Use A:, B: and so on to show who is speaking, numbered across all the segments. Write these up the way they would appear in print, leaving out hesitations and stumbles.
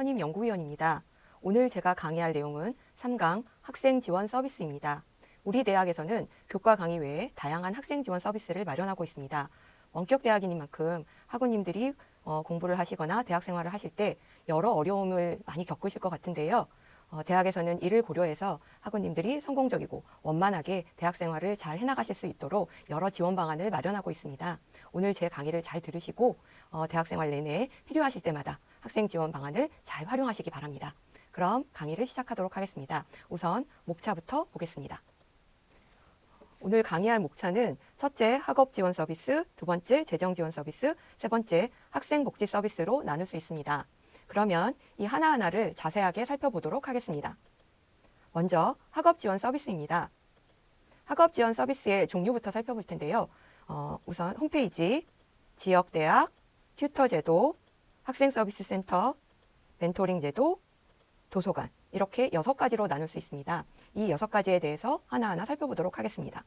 A: 선임 연구위원입니다. 오늘 제가 강의할 내용은 3강 학생 지원 서비스입니다. 우리 대학에서는 교과 강의 외에 다양한 학생 지원 서비스를 마련하고 있습니다. 원격 대학인 만큼 학우님들이 공부를 하시거나 대학 생활을 하실 때 여러 어려움을 많이 겪으실 것 같은데요. 대학에서는 이를 고려해서 학우님들이 성공적이고 원만하게 대학 생활을 잘 해나가실 수 있도록 여러 지원 방안을 마련하고 있습니다. 오늘 제 강의를 잘 들으시고 대학 생활 내내 필요하실 때마다 학생 지원 방안을 잘 활용하시기 바랍니다. 그럼 강의를 시작하도록 하겠습니다. 우선 목차부터 보겠습니다. 오늘 강의할 목차는 첫째 학업 지원 서비스, 두 번째 재정 지원 서비스, 세 번째 학생 복지 서비스로 나눌 수 있습니다. 그러면 이 하나하나를 자세하게 살펴보도록 하겠습니다. 먼저 학업 지원 서비스입니다. 학업 지원 서비스의 종류부터 살펴볼 텐데요. 우선 홈페이지, 지역대학, 튜터 제도, 학생 서비스 센터, 멘토링 제도, 도서관 이렇게 6가지로 나눌 수 있습니다. 이 6가지에 대해서 하나하나 살펴보도록 하겠습니다.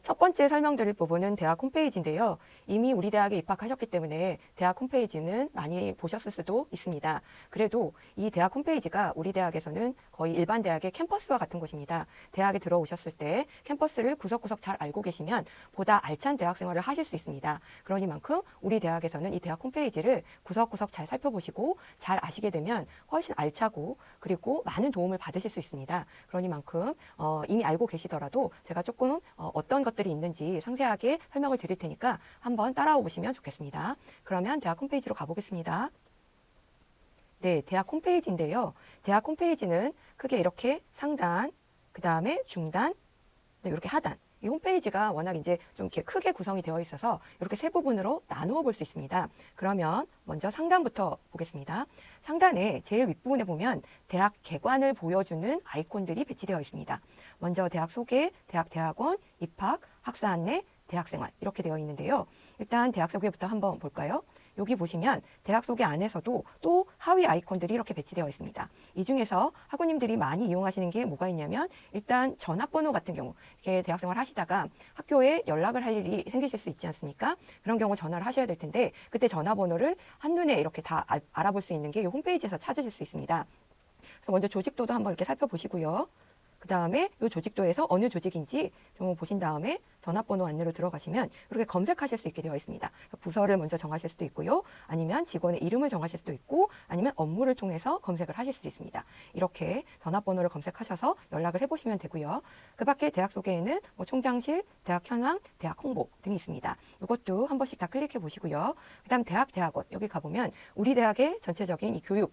A: 첫 번째 설명드릴 부분은 대학 홈페이지인데요. 이미 우리 대학에 입학하셨기 때문에 대학 홈페이지는 많이 보셨을 수도 있습니다. 그래도 이 대학 홈페이지가 우리 대학에서는 거의 일반 대학의 캠퍼스와 같은 곳입니다. 대학에 들어오셨을 때 캠퍼스를 구석구석 잘 알고 계시면 보다 알찬 대학 생활을 하실 수 있습니다. 그러니만큼 우리 대학에서는 이 대학 홈페이지를 구석구석 잘 살펴보시고 잘 아시게 되면 훨씬 알차고 그리고 많은 도움을 받으실 수 있습니다. 그러니만큼 이미 알고 계시더라도 제가 조금 어떤 것들이 있는지 상세하게 설명을 드릴 테니까 한번 따라오 보시면 좋겠습니다. 그러면 대학 홈페이지로 가보겠습니다. 네, 대학 홈페이지인데요. 대학 홈페이지는 크게 이렇게 상단, 그 다음에 중단, 이렇게 하단. 이 홈페이지가 워낙 이제 좀 이렇게 크게 구성이 되어 있어서 이렇게 세 부분으로 나누어 볼 수 있습니다. 그러면 먼저 상단부터 보겠습니다. 상단에 제일 윗부분에 보면 대학 개관을 보여주는 아이콘들이 배치되어 있습니다. 먼저 대학 소개, 대학 대학원, 입학, 학사 안내, 대학생활 이렇게 되어 있는데요. 일단 대학 소개부터 한번 볼까요? 여기 보시면 대학 소개 안에서도 또 하위 아이콘들이 이렇게 배치되어 있습니다. 이 중에서 학우님들이 많이 이용하시는 게 뭐가 있냐면 일단 전화번호 같은 경우 이렇게 대학생활 하시다가 학교에 연락을 할 일이 생기실 수 있지 않습니까? 그런 경우 전화를 하셔야 될 텐데 그때 전화번호를 한눈에 이렇게 다 알아볼 수 있는 게 이 홈페이지에서 찾으실 수 있습니다. 그래서 먼저 조직도도 한번 이렇게 살펴보시고요. 그 다음에 이 조직도에서 어느 조직인지 좀 보신 다음에 전화번호 안내로 들어가시면 이렇게 검색하실 수 있게 되어 있습니다. 부서를 먼저 정하실 수도 있고요. 아니면 직원의 이름을 정하실 수도 있고 아니면 업무를 통해서 검색을 하실 수도 있습니다. 이렇게 전화번호를 검색하셔서 연락을 해보시면 되고요. 그 밖에 대학 소개에는 뭐 총장실, 대학 현황, 대학 홍보 등이 있습니다. 이것도 한 번씩 다 클릭해 보시고요. 그 다음 대학, 대학원 여기 가보면 우리 대학의 전체적인 이 교육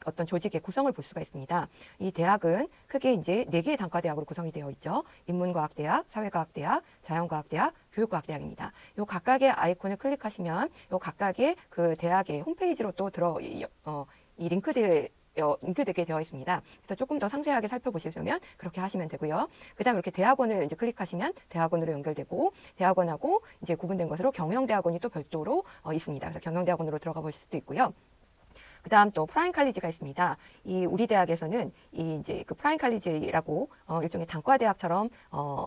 A: 어떤 조직의 구성을 볼 수가 있습니다. 이 대학은 크게 이제 4개의 단과대학으로 구성이 되어 있죠. 인문과학대학, 사회과학대학, 자연과학대학, 교육과학대학입니다. 요 각각의 아이콘을 클릭하시면 요 각각의 그 대학의 홈페이지로 또 이 링크되게 되어 있습니다. 그래서 조금 더 상세하게 살펴보시려면 그렇게 하시면 되고요. 그 다음 이렇게 대학원을 이제 클릭하시면 대학원으로 연결되고 대학원하고 이제 구분된 것으로 경영대학원이 또 별도로 있습니다. 그래서 경영대학원으로 들어가 보실 수도 있고요. 그 다음 또 프라임 칼리지가 있습니다. 이 우리 대학에서는 이 이제 그 프라임 칼리지라고 일종의 단과 대학처럼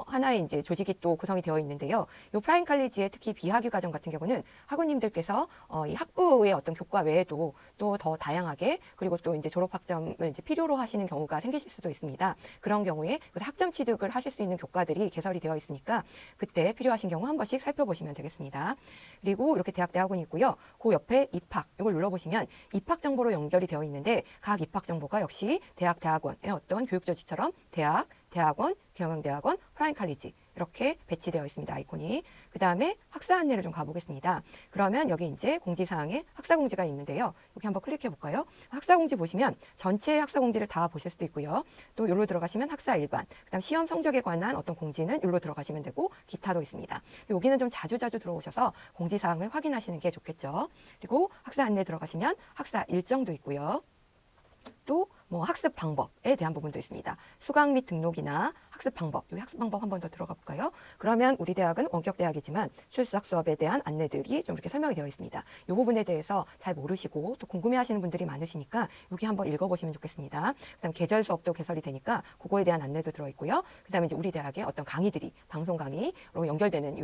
A: 하나의 이제 조직이 또 구성이 되어 있는데요. 이 프라임 칼리지의 특히 비학위 과정 같은 경우는 학우님들께서 이 학부의 어떤 교과 외에도 또 더 다양하게 그리고 또 이제 졸업 학점을 이제 필요로 하시는 경우가 생기실 수도 있습니다. 그런 경우에 학점 취득을 하실 수 있는 교과들이 개설이 되어 있으니까 그때 필요하신 경우 한 번씩 살펴보시면 되겠습니다. 그리고 이렇게 대학 대학원이 있고요. 그 옆에 입학 이걸 눌러보시면 입학 정보로 연결이 되어 있는데 각 입학 정보가 역시 대학, 대학원의 어떤 교육조직처럼 대학, 대학원, 경영대학원, 프라임 칼리지 이렇게 배치되어 있습니다. 아이콘이. 그 다음에 학사 안내를 좀 가보겠습니다. 그러면 여기 이제 공지사항에 학사공지가 있는데요. 여기 한번 클릭해 볼까요? 학사공지 보시면 전체 학사공지를 다 보실 수도 있고요. 또 여기로 들어가시면 학사 일반, 그 다음 시험 성적에 관한 어떤 공지는 여기로 들어가시면 되고 기타도 있습니다. 여기는 좀 자주자주 들어오셔서 공지사항을 확인하시는 게 좋겠죠. 그리고 학사 안내 들어가시면 학사 일정도 있고요. 또 뭐 학습 방법에 대한 부분도 있습니다. 수강 및 등록이나 학습 방법, 이 학습 방법 한 번 더 들어가 볼까요? 그러면 우리 대학은 원격 대학이지만 출석 수업에 대한 안내들이 좀 이렇게 설명이 되어 있습니다. 이 부분에 대해서 잘 모르시고 또 궁금해하시는 분들이 많으시니까 여기 한번 읽어보시면 좋겠습니다. 그다음 계절 수업도 개설이 되니까 그거에 대한 안내도 들어 있고요. 그다음에 이제 우리 대학의 어떤 강의들이 방송 강의로 연결되는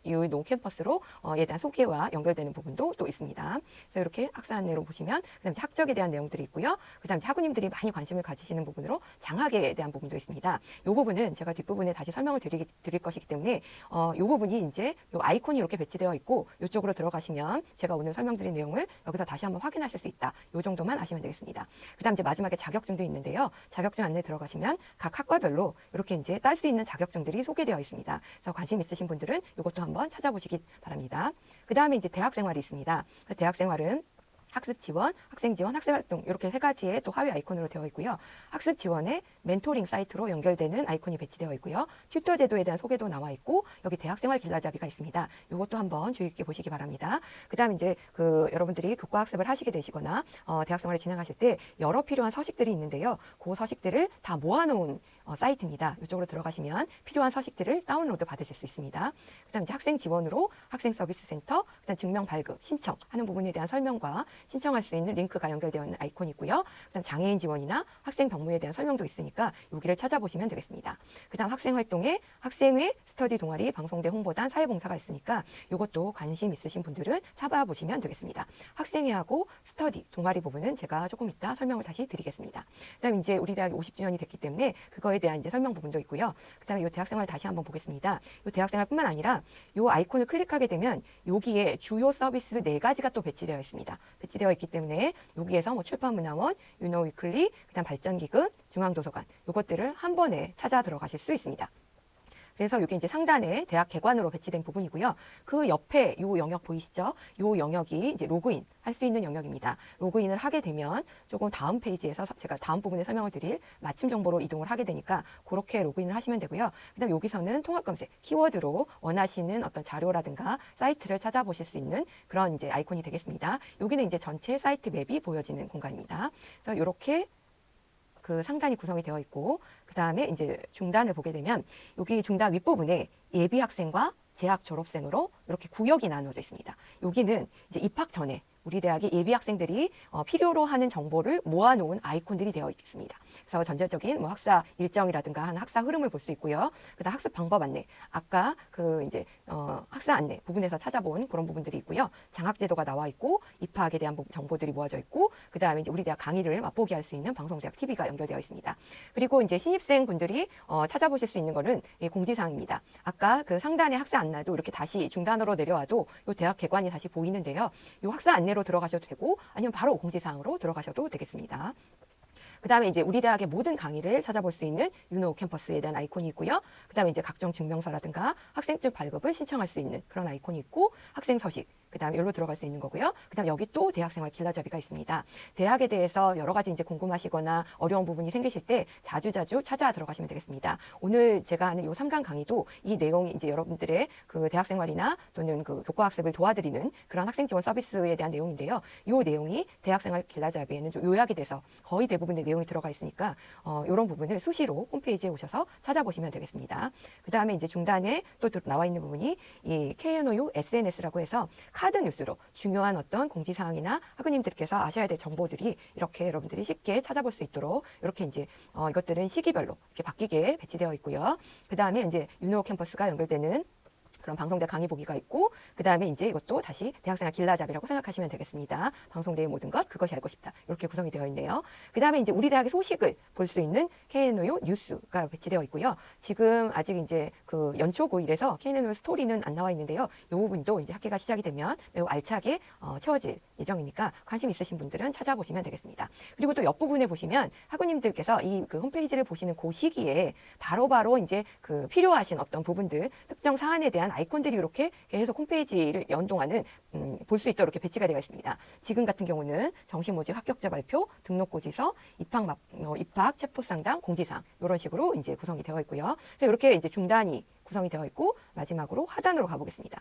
A: 유노 캠퍼스로 에 대한 소개와 연결되는 부분도 또 있습니다. 그래서 이렇게 학사 안내로 보시면 그다음 학적에 대한 내용들이 있고요. 그다음 학우님들이 많이 관심을 가지시는 부분으로 장학에 대한 부분도 있습니다. 이 부분은 제가 뒷부분에 다시 설명을 드릴 것이기 때문에 이 부분이 이제 이 아이콘이 이렇게 배치되어 있고 이쪽으로 들어가시면 제가 오늘 설명드린 내용을 여기서 다시 한번 확인하실 수 있다. 이 정도만 아시면 되겠습니다. 그다음 이제 마지막에 자격증도 있는데요. 자격증 안내 들어가시면 각 학과별로 이렇게 이제 딸 수 있는 자격증들이 소개되어 있습니다. 그래서 관심 있으신 분들은 이것도 한번 찾아보시기 바랍니다. 그다음에 이제 대학 생활이 있습니다. 대학 생활은 학습 지원, 학생 지원, 학생 활동 이렇게 세 가지의 또 하위 아이콘으로 되어 있고요. 학습 지원에 멘토링 사이트로 연결되는 아이콘이 배치되어 있고요. 튜터 제도에 대한 소개도 나와 있고 여기 대학생활 길라잡이가 있습니다. 이것도 한번 주의 깊게 보시기 바랍니다. 그다음 이제 여러분들이 교과 학습을 하시게 되시거나 대학생활을 진행하실 때 여러 필요한 서식들이 있는데요. 그 서식들을 다 모아놓은 사이트입니다. 이쪽으로 들어가시면 필요한 서식들을 다운로드 받으실 수 있습니다. 그다음 이제 학생 지원으로 학생 서비스 센터, 그다음 증명 발급, 신청하는 부분에 대한 설명과 신청할 수 있는 링크가 연결되어 있는 아이콘이 있고요. 그다음 장애인 지원이나 학생 병무에 대한 설명도 있으니까 여기를 찾아보시면 되겠습니다. 그다음 학생 활동에 학생회, 스터디 동아리, 방송대 홍보단, 사회봉사가 있으니까 이것도 관심 있으신 분들은 찾아보시면 되겠습니다. 학생회하고 스터디, 동아리 부분은 제가 조금 이따 설명을 다시 드리겠습니다. 그다음 이제 우리 대학이 50주년이 됐기 때문에 그거에 대한 이제 설명 부분도 있고요. 그다음에 이 대학생활 다시 한번 보겠습니다. 이 대학생활뿐만 아니라 이 아이콘을 클릭하게 되면 여기에 주요 서비스 4가지가 또 배치되어 있습니다. 배치되어 있기 때문에 여기에서 뭐 출판문화원, 유노위클리, 그다음 발전기금, 중앙도서관 이것들을 한 번에 찾아 들어가실 수 있습니다. 그래서 이게 이제 상단에 대학 개관으로 배치된 부분이고요. 그 옆에 이 영역 보이시죠? 이 영역이 이제 로그인 할 수 있는 영역입니다. 로그인을 하게 되면 조금 다음 페이지에서 제가 다음 부분에 설명을 드릴 맞춤 정보로 이동을 하게 되니까 그렇게 로그인을 하시면 되고요. 그다음 여기서는 통합 검색, 키워드로 원하시는 어떤 자료라든가 사이트를 찾아보실 수 있는 그런 이제 아이콘이 되겠습니다. 여기는 이제 전체 사이트 맵이 보여지는 공간입니다. 그래서 이렇게 그 상단이 구성이 되어 있고 그 다음에 이제 중단을 보게 되면 여기 중단 윗부분에 예비 학생과 재학 졸업생으로 이렇게 구역이 나누어져 있습니다. 여기는 이제 입학 전에 우리 대학의 예비 학생들이 필요로 하는 정보를 모아놓은 아이콘들이 되어 있습니다. 그래서 전체적인 뭐 학사 일정이라든가 하는 학사 흐름을 볼 수 있고요. 그다음 학습 방법 안내, 아까 이제 학사 안내 부분에서 찾아본 그런 부분들이 있고요. 장학 제도가 나와 있고 입학에 대한 정보들이 모아져 있고 그다음에 이제 우리 대학 강의를 맛보기 할 수 있는 방송대학 TV가 연결되어 있습니다. 그리고 이제 신입생 분들이 찾아보실 수 있는 거는 공지사항입니다. 아까 그 상단의 학사 안내도 이렇게 다시 중단으로 내려와도 이 대학 개관이 다시 보이는데요. 이 학사 안내 로 들어가셔도 되고 아니면 바로 공지사항으로 들어가셔도 되겠습니다. 그 다음에 이제 우리 대학의 모든 강의를 찾아볼 수 있는 유노 캠퍼스에 대한 아이콘이 있고요. 그 다음에 이제 각종 증명서라든가 학생증 발급을 신청할 수 있는 그런 아이콘이 있고 학생 서식, 그 다음에 여기로 들어갈 수 있는 거고요. 그 다음 여기 또 대학생활 길라잡이가 있습니다. 대학에 대해서 여러 가지 이제 궁금하시거나 어려운 부분이 생기실 때 자주자주 찾아 들어가시면 되겠습니다. 오늘 제가 하는 요 3강 강의도 이 내용이 이제 여러분들의 그 대학생활이나 또는 그 교과학습을 도와드리는 그런 학생 지원 서비스에 대한 내용인데요. 요 내용이 대학생활 길라잡이에는 좀 요약이 돼서 거의 대부분의 내용이 들어가 있으니까 이런 부분을 수시로 홈페이지에 오셔서 찾아보시면 되겠습니다. 그 다음에 이제 중단에 또 나와 있는 부분이 이 KNOU SNS라고 해서 카드 뉴스로 중요한 어떤 공지사항이나 학우님들께서 아셔야 될 정보들이 이렇게 여러분들이 쉽게 찾아볼 수 있도록 이렇게 이제 이것들은 시기별로 이렇게 바뀌게 배치되어 있고요. 그 다음에 이제 유노 캠퍼스가 연결되는 그런 방송대 강의 보기가 있고 그 다음에 이제 이것도 다시 대학생활 길라잡이라고 생각하시면 되겠습니다. 방송대의 모든 것 그것이 알고 싶다 이렇게 구성이 되어 있네요. 그 다음에 이제 우리 대학의 소식을 볼 수 있는 KNOU 뉴스가 배치되어 있고요. 지금 아직 이제 그 연초 고1에서 KNOU 스토리는 안 나와 있는데요. 이 부분도 이제 학기가 시작이 되면 매우 알차게 채워질 예정이니까 관심 있으신 분들은 찾아보시면 되겠습니다. 그리고 또 옆부분에 보시면 학우님들께서 이 그 홈페이지를 보시는 그 시기에 바로바로 이제 그 필요하신 어떤 부분들 특정 사안에 대한 아이콘들이 이렇게 계속 홈페이지를 연동하는 볼 수 있도록 이렇게 배치가 되어 있습니다. 지금 같은 경우는 정시모집 합격자 발표, 등록고지서, 입학 체포상담, 공지사항 이런 식으로 이제 구성이 되어 있고요. 그래서 이렇게 이제 중단이 구성이 되어 있고 마지막으로 하단으로 가보겠습니다.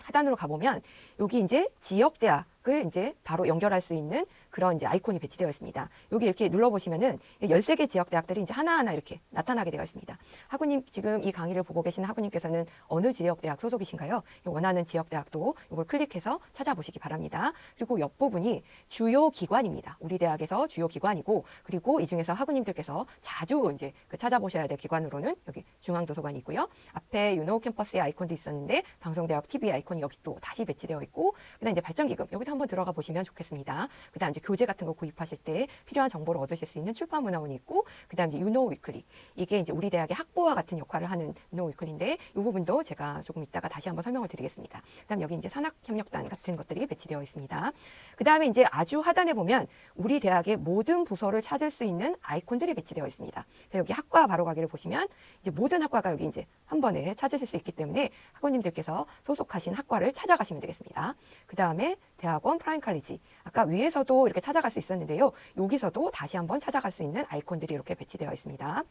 A: 하단으로 가보면 여기 이제 지역대학 을 이제 바로 연결할 수 있는 그런 이제 아이콘이 배치되어 있습니다. 여기 이렇게 눌러보시면은 13개 지역 대학들이 이제 하나하나 이렇게 나타나게 되어 있습니다. 학우님, 지금 이 강의를 보고 계신 학우님께서는 어느 지역 대학 소속이신가요? 원하는 지역 대학도 이걸 클릭해서 찾아보시기 바랍니다. 그리고 옆부분이 주요 기관입니다. 우리 대학에서 주요 기관이고, 그리고 이 중에서 학우님들께서 자주 이제 찾아보셔야 될 기관으로는 여기 중앙도서관이 있고요. 앞에 유노 캠퍼스의 아이콘도 있었는데 방송대학 TV 아이콘이 여기 또 다시 배치되어 있고, 그다음 이제 발전기금 여기도 한번 들어가 보시면 좋겠습니다. 그다음 이제 교재 같은 거 구입하실 때 필요한 정보를 얻으실 수 있는 출판문화원이 있고, 그다음 이제 유노 위클리, 이게 이제 우리 대학의 학보와 같은 역할을 하는 유노 위클리인데 이 부분도 제가 조금 이따가 다시 한번 설명을 드리겠습니다. 그다음 여기 이제 산학협력단 같은 것들이 배치되어 있습니다. 그다음에 이제 아주 하단에 보면 우리 대학의 모든 부서를 찾을 수 있는 아이콘들이 배치되어 있습니다. 여기 학과 바로 가기를 보시면 이제 모든 학과가 여기 이제 한 번에 찾으실 수 있기 때문에 학우님들께서 소속하신 학과를 찾아가시면 되겠습니다. 그 다음에 대학원 프라임 칼리지, 아까 위에서도 이렇게 찾아갈 수 있었는데요. 여기서도 다시 한번 찾아갈 수 있는 아이콘들이 이렇게 배치되어 있습니다.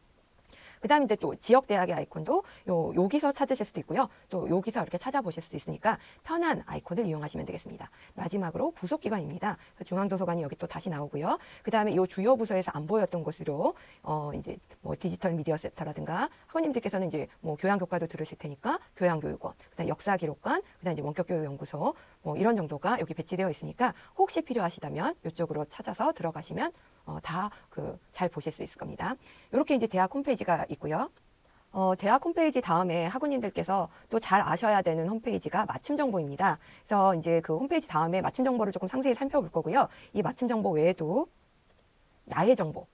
A: 그 다음에 또 지역 대학의 아이콘도 여기서 찾으실 수도 있고요. 또 여기서 이렇게 찾아보실 수도 있으니까 편한 아이콘을 이용하시면 되겠습니다. 마지막으로 부속기관입니다. 중앙도서관이 여기 또 다시 나오고요. 그 다음에 이 주요 부서에서 안 보였던 곳으로 이제 뭐 디지털 미디어 센터라든가, 학우님들께서는 이제 뭐 교양교과도 들으실 테니까 교양교육원, 그다음 역사기록관, 그다음 이제 원격교육연구소, 뭐 이런 정도가 여기 배치되어 있으니까 혹시 필요하시다면 이쪽으로 찾아서 들어가시면 다 잘 보실 수 있을 겁니다. 이렇게 이제 대학 홈페이지가 있고요. 대학 홈페이지 다음에 학우님들께서 또 잘 아셔야 되는 홈페이지가 맞춤 정보입니다. 그래서 이제 그 홈페이지 다음에 맞춤 정보를 조금 상세히 살펴볼 거고요. 이 맞춤 정보 외에도 나의 정보,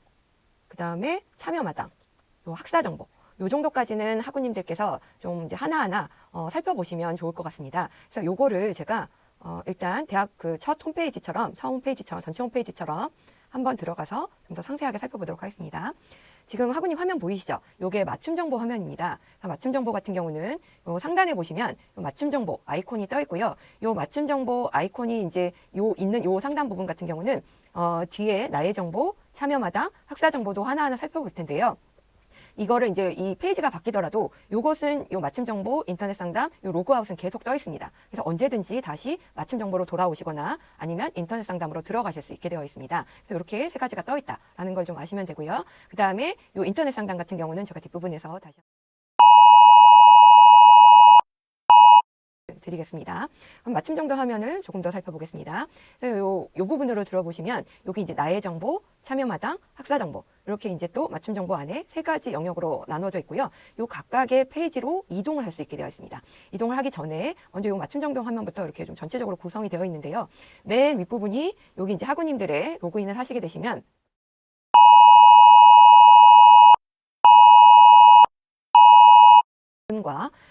A: 그 다음에 참여마당, 요 학사 정보, 요 정도까지는 학우님들께서 좀 이제 하나하나 살펴보시면 좋을 것 같습니다. 그래서 요거를 제가 일단 대학 그 첫 홈페이지처럼, 전체 홈페이지처럼 한번 들어가서 좀 더 상세하게 살펴보도록 하겠습니다. 지금 학우님 화면 보이시죠? 요게 맞춤 정보 화면입니다. 맞춤 정보 같은 경우는 요 상단에 보시면 요 맞춤 정보 아이콘이 떠 있고요. 요 맞춤 정보 아이콘이 이제 있는 요 상단 부분 같은 경우는 뒤에 나의 정보, 참여마당, 학사 정보도 하나하나 살펴볼 텐데요. 이거를 이제 이 페이지가 바뀌더라도 요것은 요 맞춤 정보, 인터넷 상담, 요 로그아웃은 계속 떠 있습니다. 그래서 언제든지 다시 맞춤 정보로 돌아오시거나 아니면 인터넷 상담으로 들어가실 수 있게 되어 있습니다. 그래서 이렇게 세 가지가 떠 있다라는 걸 좀 아시면 되고요. 그 다음에 요 인터넷 상담 같은 경우는 제가 뒷부분에서 다시 드리겠습니다. 그럼 맞춤 정보 화면을 조금 더 살펴보겠습니다. 요 부분으로 들어보시면 여기 이제 나의 정보, 참여마당, 학사 정보, 이렇게 이제 또 맞춤 정보 안에 세 가지 영역으로 나눠져 있고요. 요 각각의 페이지로 이동을 할 수 있게 되어 있습니다. 이동을 하기 전에 먼저 요 맞춤 정보 화면부터 이렇게 좀 전체적으로 구성이 되어 있는데요. 맨 윗부분이 여기 이제 학우님들의 로그인을 하시게 되시면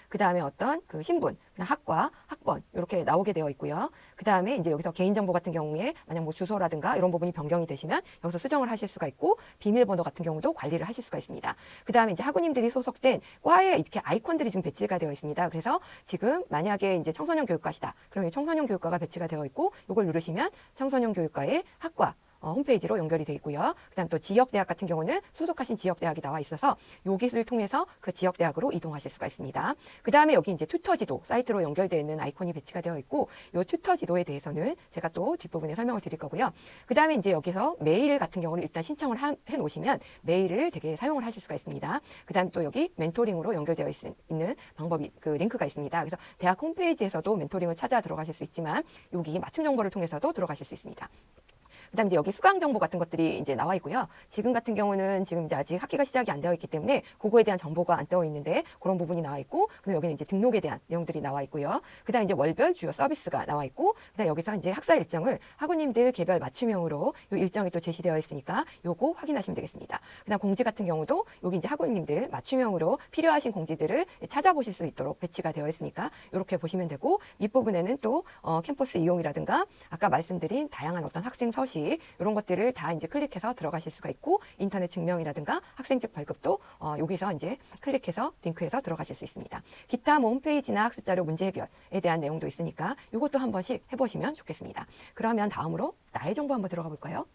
A: 그 다음에 어떤 그 신분, 학과, 학번 이렇게 나오게 되어 있고요. 그 다음에 이제 여기서 개인정보 같은 경우에 만약 뭐 주소라든가 이런 부분이 변경이 되시면 여기서 수정을 하실 수가 있고, 비밀번호 같은 경우도 관리를 하실 수가 있습니다. 그 다음에 이제 학우님들이 소속된 과에 이렇게 아이콘들이 지금 배치가 되어 있습니다. 그래서 지금 만약에 이제 청소년 교육과시다, 그러면 청소년 교육과가 배치가 되어 있고, 이걸 누르시면 청소년 교육과의 학과 홈페이지로 연결이 되어 있고요. 그다음 또 지역대학 같은 경우는 소속하신 지역대학이 나와 있어서 여기를 통해서 그 지역대학으로 이동하실 수가 있습니다. 그 다음에 여기 이제 튜터 지도 사이트로 연결되어 있는 아이콘이 배치가 되어 있고, 이 튜터 지도에 대해서는 제가 또 뒷부분에 설명을 드릴 거고요. 그 다음에 이제 여기서 메일 같은 경우는 일단 신청을 해 놓으시면 메일을 되게 사용을 하실 수가 있습니다. 그 다음에 또 여기 멘토링으로 연결되어 있는 방법이 그 링크가 있습니다. 그래서 대학 홈페이지에서도 멘토링을 찾아 들어가실 수 있지만 여기 맞춤 정보를 통해서도 들어가실 수 있습니다. 그다음에 이제 여기 수강 정보 같은 것들이 이제 나와 있고요. 지금 같은 경우는 지금 이제 아직 학기가 시작이 안 되어 있기 때문에 그거에 대한 정보가 안 떠 있는데 그런 부분이 나와 있고, 그다음 여기는 이제 등록에 대한 내용들이 나와 있고요. 그다음 이제 월별 주요 서비스가 나와 있고, 그다음 여기서 이제 학사 일정을 학우님들 개별 맞춤형으로 요 일정이 또 제시되어 있으니까 요거 확인하시면 되겠습니다. 그다음 공지 같은 경우도 여기 이제 학우님들 맞춤형으로 필요하신 공지들을 찾아보실 수 있도록 배치가 되어 있으니까 이렇게 보시면 되고, 윗부분에는 또 캠퍼스 이용이라든가 아까 말씀드린 다양한 어떤 학생 서식 이런 것들을 다 이제 클릭해서 들어가실 수가 있고, 인터넷 증명이라든가 학생증 발급도 여기서 이제 클릭해서 링크해서 들어가실 수 있습니다. 기타 뭐 홈페이지나 학습자료 문제 해결에 대한 내용도 있으니까 이것도 한 번씩 해보시면 좋겠습니다. 그러면 다음으로 나의 정보 한번 들어가 볼까요?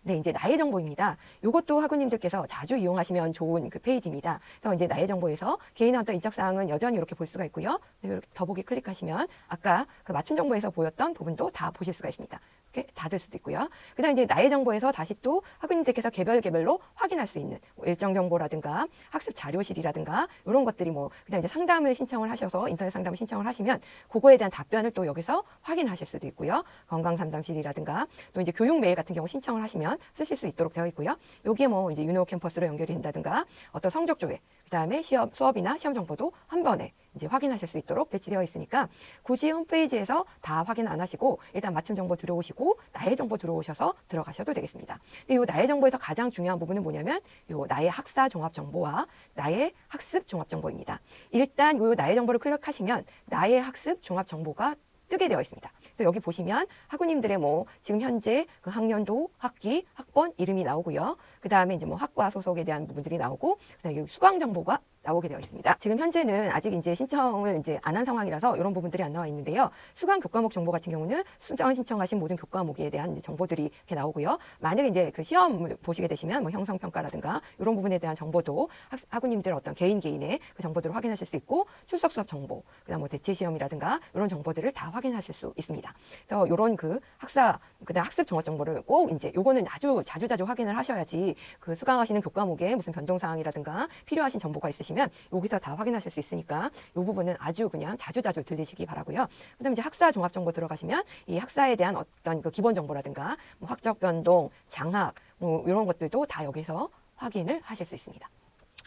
A: 네, 이제 나의 정보입니다. 이것도 학우님들께서 자주 이용하시면 좋은 그 페이지입니다. 그래서 이제 나의 정보에서 개인의 어떤 인적 사항은 여전히 이렇게 볼 수가 있고요. 이렇게 더보기 클릭하시면 아까 그 맞춤 정보에서 보였던 부분도 다 보실 수가 있습니다. 이렇게 닫을 수도 있고요. 그다음 이제 나의 정보에서 다시 또 학우님들께서 개별로 확인할 수 있는 뭐 일정 정보라든가 학습 자료실이라든가 이런 것들이 뭐 그다음 이제 상담을 신청을 하셔서 인터넷 상담을 신청을 하시면 그거에 대한 답변을 또 여기서 확인하실 수도 있고요. 건강 상담실이라든가 또 이제 교육 메일 같은 경우 신청을 하시면 쓰실 수 있도록 되어 있고요. 여기에 뭐 이제 유노 캠퍼스로 연결이 된다든가 어떤 성적 조회, 그다음에 수업이나 시험 정보도 한 번에 이제 확인하실 수 있도록 배치되어 있으니까 굳이 홈페이지에서 다 확인 안 하시고 일단 맞춤 정보 들어오시고 나의 정보 들어오셔서 들어가셔도 되겠습니다. 근데 이 나의 정보에서 가장 중요한 부분은 뭐냐면 요 나의 학사 종합 정보와 나의 학습 종합 정보입니다. 일단 요 나의 정보를 클릭하시면 나의 학습 종합 정보가 뜨게 되어 있습니다. 그래서 여기 보시면 학우님들의 뭐 지금 현재 그 학년도, 학기, 학번 이름이 나오고요. 그 다음에 이제 뭐 학과 소속에 대한 부분들이 나오고, 그다음에 여기 수강 정보가 나오게 되어 있습니다. 지금 현재는 아직 이제 신청을 이제 안 한 상황이라서 이런 부분들이 안 나와 있는데요. 수강 교과목 정보 같은 경우는 신청하신 모든 교과목에 대한 정보들이 이렇게 나오고요. 만약에 이제 그 시험을 보시게 되시면 뭐 형성평가라든가 이런 부분에 대한 정보도 학우님들 어떤 개인의 그 정보들을 확인하실 수 있고 출석 수업 정보, 그다음 뭐 대체 시험이라든가 이런 정보들을 다 확인하실 수 있습니다. 그래서 이런 그 그다음 학습 종합 정보를 꼭 이제 요거는 아주 자주 확인을 하셔야지 그 수강하시는 교과목에 무슨 변동 사항이라든가 필요하신 정보가 있으시면 여기서 다 확인하실 수 있으니까 이 부분은 아주 그냥 자주 들리시기 바라고요. 그다음에 이제 학사 종합 정보 들어가시면 이 학사에 대한 어떤 그 기본 정보라든가 뭐 학적 변동, 장학 뭐 이런 것들도 다 여기서 확인을 하실 수 있습니다.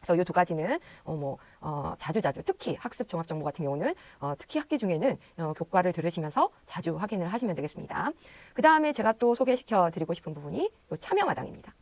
A: 그래서 이 두 가지는 자주 특히 학습 종합 정보 같은 경우는 특히 학기 중에는 교과를 들으시면서 자주 확인을 하시면 되겠습니다. 그 다음에 제가 또 소개시켜 드리고 싶은 부분이 요 참여마당입니다.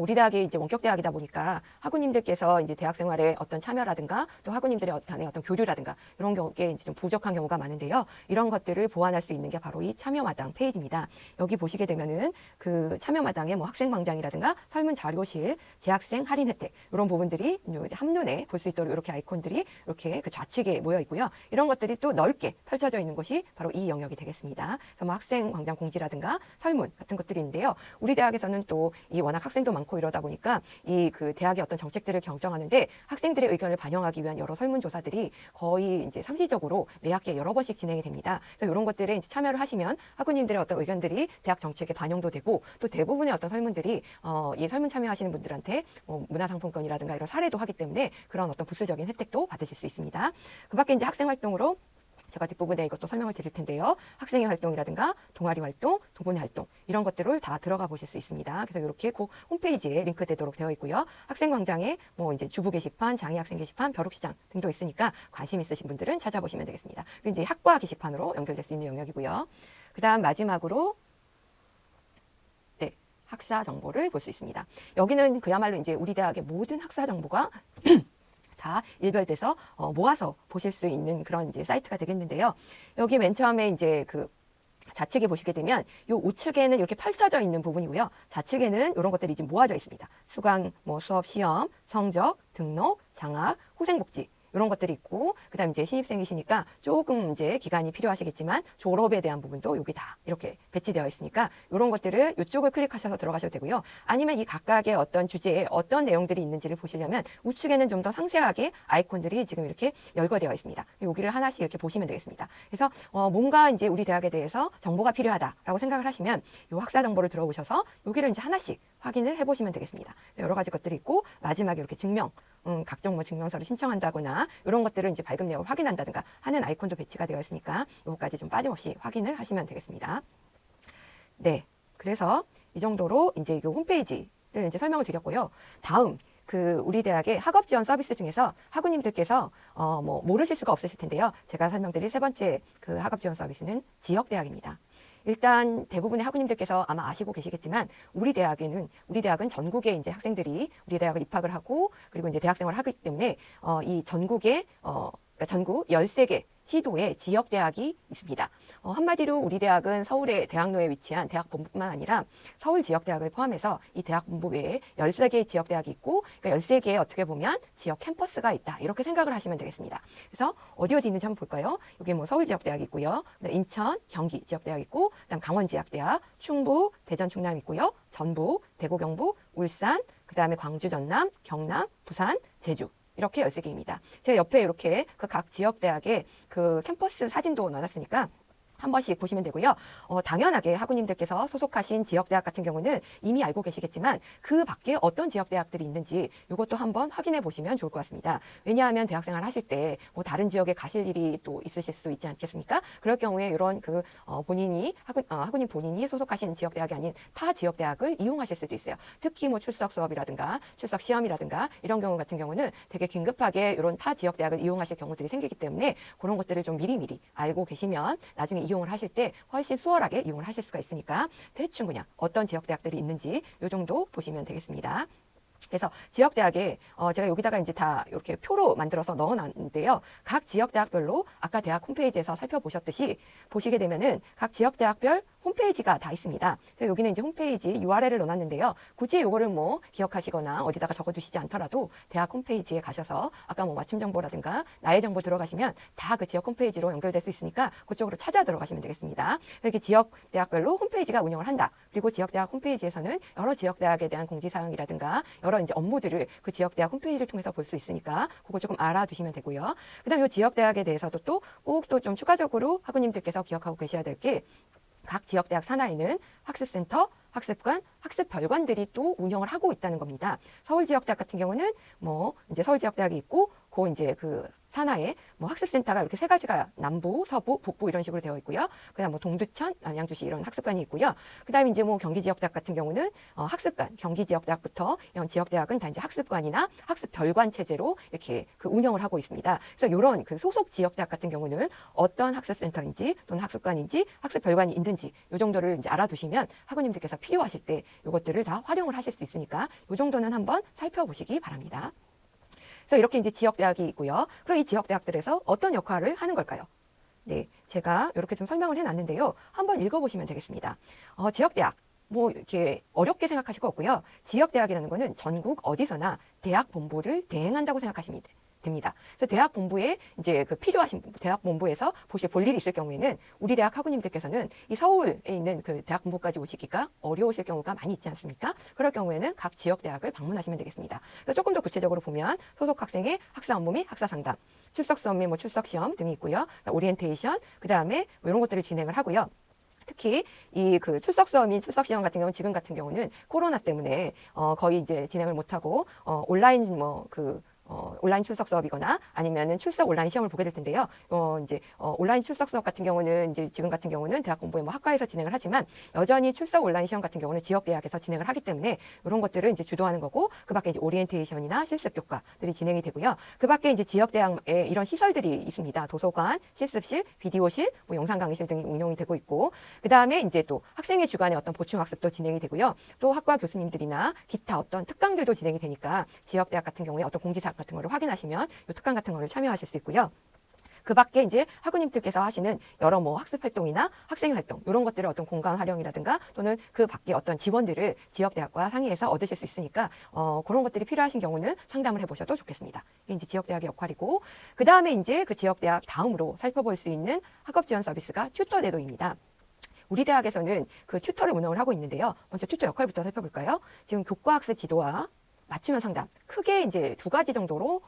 A: 우리 대학이 이제 원격 대학이다 보니까 학우님들께서 이제 대학 생활에 어떤 참여라든가 또 학우님들의 어떤 교류라든가 이런 경우에 이제 좀 부족한 경우가 많은데요. 이런 것들을 보완할 수 있는 게 바로 이 참여마당 페이지입니다. 여기 보시게 되면은 그 참여마당에 뭐 학생광장이라든가 설문 자료실, 재학생 할인 혜택 이런 부분들이 한눈에 볼 수 있도록 이렇게 아이콘들이 이렇게 그 좌측에 모여 있고요. 이런 것들이 또 넓게 펼쳐져 있는 것이 바로 이 영역이 되겠습니다. 그래서 뭐 학생광장 공지라든가 설문 같은 것들이 있는데요. 우리 대학에서는 또 이 워낙 학생도 많고 이러다 보니까 이 그 대학의 어떤 정책들을 결정하는데 학생들의 의견을 반영하기 위한 여러 설문조사들이 거의 이제 상시적으로 매 학기에 여러 번씩 진행이 됩니다. 그래서 이런 것들에 이제 참여를 하시면 학우님들의 어떤 의견들이 대학 정책에 반영도 되고 또 대부분의 어떤 설문들이 이 설문 참여하시는 분들한테 문화상품권이라든가 이런 사례도 하기 때문에 그런 어떤 부수적인 혜택도 받으실 수 있습니다. 그 밖에 이제 학생 활동으로 제가 뒷부분에 이것도 설명을 드릴 텐데요. 학생회 활동이라든가 동아리 활동, 동호회 활동 이런 것들을 다 들어가 보실 수 있습니다. 그래서 이렇게 그 홈페이지에 링크되도록 되어 있고요. 학생광장에 뭐 이제 주부 게시판, 장애학생 게시판, 벼룩시장 등도 있으니까 관심 있으신 분들은 찾아보시면 되겠습니다. 그리고 이제 학과 게시판으로 연결될 수 있는 영역이고요. 그다음 마지막으로 학사 정보를 볼 수 있습니다. 여기는 그야말로 이제 우리 대학의 모든 학사 정보가 다 일별돼서 모아서 보실 수 있는 그런 이제 사이트가 되겠는데요. 여기 맨 처음에 이제 그 좌측에 보시게 되면 요 우측에는 이렇게 펼쳐져 있는 부분이고요. 좌측에는 이런 것들이 지금 모아져 있습니다. 수강, 뭐 수업, 시험, 성적, 등록, 장학, 후생복지 이런 것들이 있고 그다음 이제 신입생이시니까 조금 이제 기간이 필요하시겠지만 졸업에 대한 부분도 여기 다 이렇게 배치되어 있으니까 이런 것들을 이쪽을 클릭하셔서 들어가셔도 되고요. 아니면 이 각각의 어떤 주제에 어떤 내용들이 있는지를 보시려면 우측에는 좀 더 상세하게 아이콘들이 지금 이렇게 열거되어 있습니다. 여기를 하나씩 이렇게 보시면 되겠습니다. 그래서 뭔가 이제 우리 대학에 대해서 정보가 필요하다라고 생각을 하시면 이 학사 정보를 들어오셔서 여기를 이제 하나씩 확인을 해보시면 되겠습니다. 여러 가지 것들이 있고 마지막에 이렇게 각종 뭐 증명서를 신청한다거나 이런 것들을 이제 발급 내역을 확인한다든가 하는 아이콘도 배치가 되어 있으니까 이것까지 좀 빠짐없이 확인을 하시면 되겠습니다. 네, 그래서 이 정도로 이제 그 홈페이지를 이제 설명을 드렸고요. 다음 그 우리 대학의 학업 지원 서비스 중에서 학우님들께서 뭐 모르실 수가 없으실 텐데요. 제가 설명드릴 세 번째 그 학업 지원 서비스는 지역 대학입니다. 일단 대부분의 학우님들께서 아마 아시고 계시겠지만 우리 대학은 전국의 이제 학생들이 우리 대학을 입학을 하고 그리고 이제 대학 생활을 하기 때문에 이 전국의 그러니까 전국 13개 시도에 지역 대학이 있습니다. 한마디로 우리 대학은 서울의 대학로에 위치한 대학본부뿐만 아니라 서울 지역 대학을 포함해서 이 대학본부 외에 13개의 지역 대학이 있고 그러니까 13개의 어떻게 보면 지역 캠퍼스가 있다. 이렇게 생각을 하시면 되겠습니다. 그래서 어디 있는지 한번 볼까요? 여기 뭐 서울 지역 대학이 있고요. 인천, 경기 지역 대학이 있고 그다음 강원 지역 대학, 충북, 대전, 충남 있고요. 전북, 대구, 경북, 울산, 그 다음에 광주, 전남, 경남, 부산, 제주. 이렇게 13개입니다. 제가 옆에 이렇게 그 각 지역 대학의 그 캠퍼스 사진도 넣어놨으니까 한 번씩 보시면 되고요. 당연하게 학우님들께서 소속하신 지역대학 같은 경우는 이미 알고 계시겠지만 그 밖에 어떤 지역대학들이 있는지 이것도 한번 확인해 보시면 좋을 것 같습니다. 왜냐하면 대학생활 하실 때 뭐 다른 지역에 가실 일이 또 있으실 수 있지 않겠습니까? 그럴 경우에 이런 그 본인이 학우님 본인이 소속하신 지역대학이 아닌 타 지역대학을 이용하실 수도 있어요. 특히 뭐 출석 수업이라든가 출석 시험이라든가 이런 경우 같은 경우는 되게 긴급하게 이런 타 지역대학을 이용하실 경우들이 생기기 때문에 그런 것들을 좀 미리미리 알고 계시면 나중에 이용을 하실 때 훨씬 수월하게 이용을 하실 수가 있으니까 대충 그냥 어떤 지역대학들이 있는지 이 정도 보시면 되겠습니다. 그래서 지역대학에 제가 여기다가 이제 다 이렇게 표로 만들어서 넣어놨는데요. 각 지역대학별로 아까 대학 홈페이지에서 살펴보셨듯이 보시게 되면은 각 지역대학별 홈페이지가 다 있습니다. 그래서 여기는 이제 홈페이지 URL을 넣어놨는데요. 굳이 이거를 뭐 기억하시거나 어디다가 적어두시지 않더라도 대학 홈페이지에 가셔서 아까 뭐 맞춤 정보라든가 나의 정보 들어가시면 다 그 지역 홈페이지로 연결될 수 있으니까 그쪽으로 찾아 들어가시면 되겠습니다. 이렇게 지역 대학별로 홈페이지가 운영을 한다. 그리고 지역 대학 홈페이지에서는 여러 지역 대학에 대한 공지사항이라든가 여러 이제 업무들을 그 지역 대학 홈페이지를 통해서 볼 수 있으니까 그거 조금 알아두시면 되고요. 그다음에 이 지역 대학에 대해서도 또 꼭 또 좀 추가적으로 학우님들께서 기억하고 계셔야 될 게 각 지역대학 산하에는 학습센터, 학습관, 학습별관들이 또 운영을 하고 있다는 겁니다. 서울지역대학 같은 경우는 뭐 이제 서울지역대학이 있고 그 이제 그 산하에 뭐 학습센터가 이렇게 세 가지가 남부, 서부, 북부 이런 식으로 되어 있고요. 그다음 뭐 동두천, 남양주시 이런 학습관이 있고요. 그다음에 이제 뭐 경기지역대학 같은 경우는 학습관, 경기지역대학부터 이런 지역대학은 다 이제 학습관이나 학습별관 체제로 이렇게 그 운영을 하고 있습니다. 그래서 이런 그 소속 지역대학 같은 경우는 어떤 학습센터인지 또는 학습관인지 학습별관이 있는지 이 정도를 이제 알아두시면 학우님들께서 필요하실 때 이것들을 다 활용을 하실 수 있으니까 이 정도는 한번 살펴보시기 바랍니다. 그래서 이렇게 이제 지역대학이 있고요. 그럼 이 지역대학들에서 어떤 역할을 하는 걸까요? 네, 제가 이렇게 좀 설명을 해놨는데요. 한번 읽어보시면 되겠습니다. 지역대학, 뭐 이렇게 어렵게 생각하실 거 없고요. 지역대학이라는 거는 전국 어디서나 대학 본부를 대행한다고 생각하시면 됩니다. 그래서 대학 본부에 이제 그 필요하신 대학 본부에서 볼 일이 있을 경우에는 우리 대학 학우님들께서는 이 서울에 있는 그 대학 본부까지 오시기가 어려우실 경우가 많이 있지 않습니까? 그럴 경우에는 각 지역 대학을 방문하시면 되겠습니다. 그래서 조금 더 구체적으로 보면 소속 학생의 학사 업무 및 학사 상담, 출석 수업 및 뭐 출석 시험 등이 있고요. 오리엔테이션, 그 다음에 뭐 이런 것들을 진행을 하고요. 특히 이 그 출석 수업 및 출석 시험 같은 경우는 지금 같은 경우는 코로나 때문에 거의 이제 진행을 못하고 온라인 온라인 출석 수업이거나 아니면은 출석 온라인 시험을 보게 될 텐데요. 온라인 출석 수업 같은 경우는 이제 지금 같은 경우는 대학 공부에 뭐 학과에서 진행을 하지만 여전히 출석 온라인 시험 같은 경우는 지역 대학에서 진행을 하기 때문에 이런 것들을 이제 주도하는 거고 그 밖에 이제 오리엔테이션이나 실습 교과들이 진행이 되고요. 그 밖에 이제 지역 대학에 이런 시설들이 있습니다. 도서관, 실습실, 비디오실, 뭐 영상 강의실 등이 운영이 되고 있고 그 다음에 이제 또 학생의 주관의 어떤 보충 학습도 진행이 되고요. 또 학과 교수님들이나 기타 어떤 특강들도 진행이 되니까 지역 대학 같은 경우에 어떤 공지사항 같은 거를 확인하시면 이 특강 같은 거를 참여하실 수 있고요. 그 밖에 이제 학우님들께서 하시는 여러 뭐 학습 활동이나 학생 활동 이런 것들을 어떤 공간 활용이라든가 또는 그 밖에 어떤 지원들을 지역대학과 상의해서 얻으실 수 있으니까 그런 것들이 필요하신 경우는 상담을 해보셔도 좋겠습니다. 이게 이제 지역대학의 역할이고 그 다음에 이제 그 지역대학 다음으로 살펴볼 수 있는 학업 지원 서비스가 튜터 대도입니다. 우리 대학에서는 그 튜터를 운영을 하고 있는데요. 먼저 튜터 역할부터 살펴볼까요? 지금 교과학습 지도와 맞춤형 상담 크게 이제 두 가지 정도로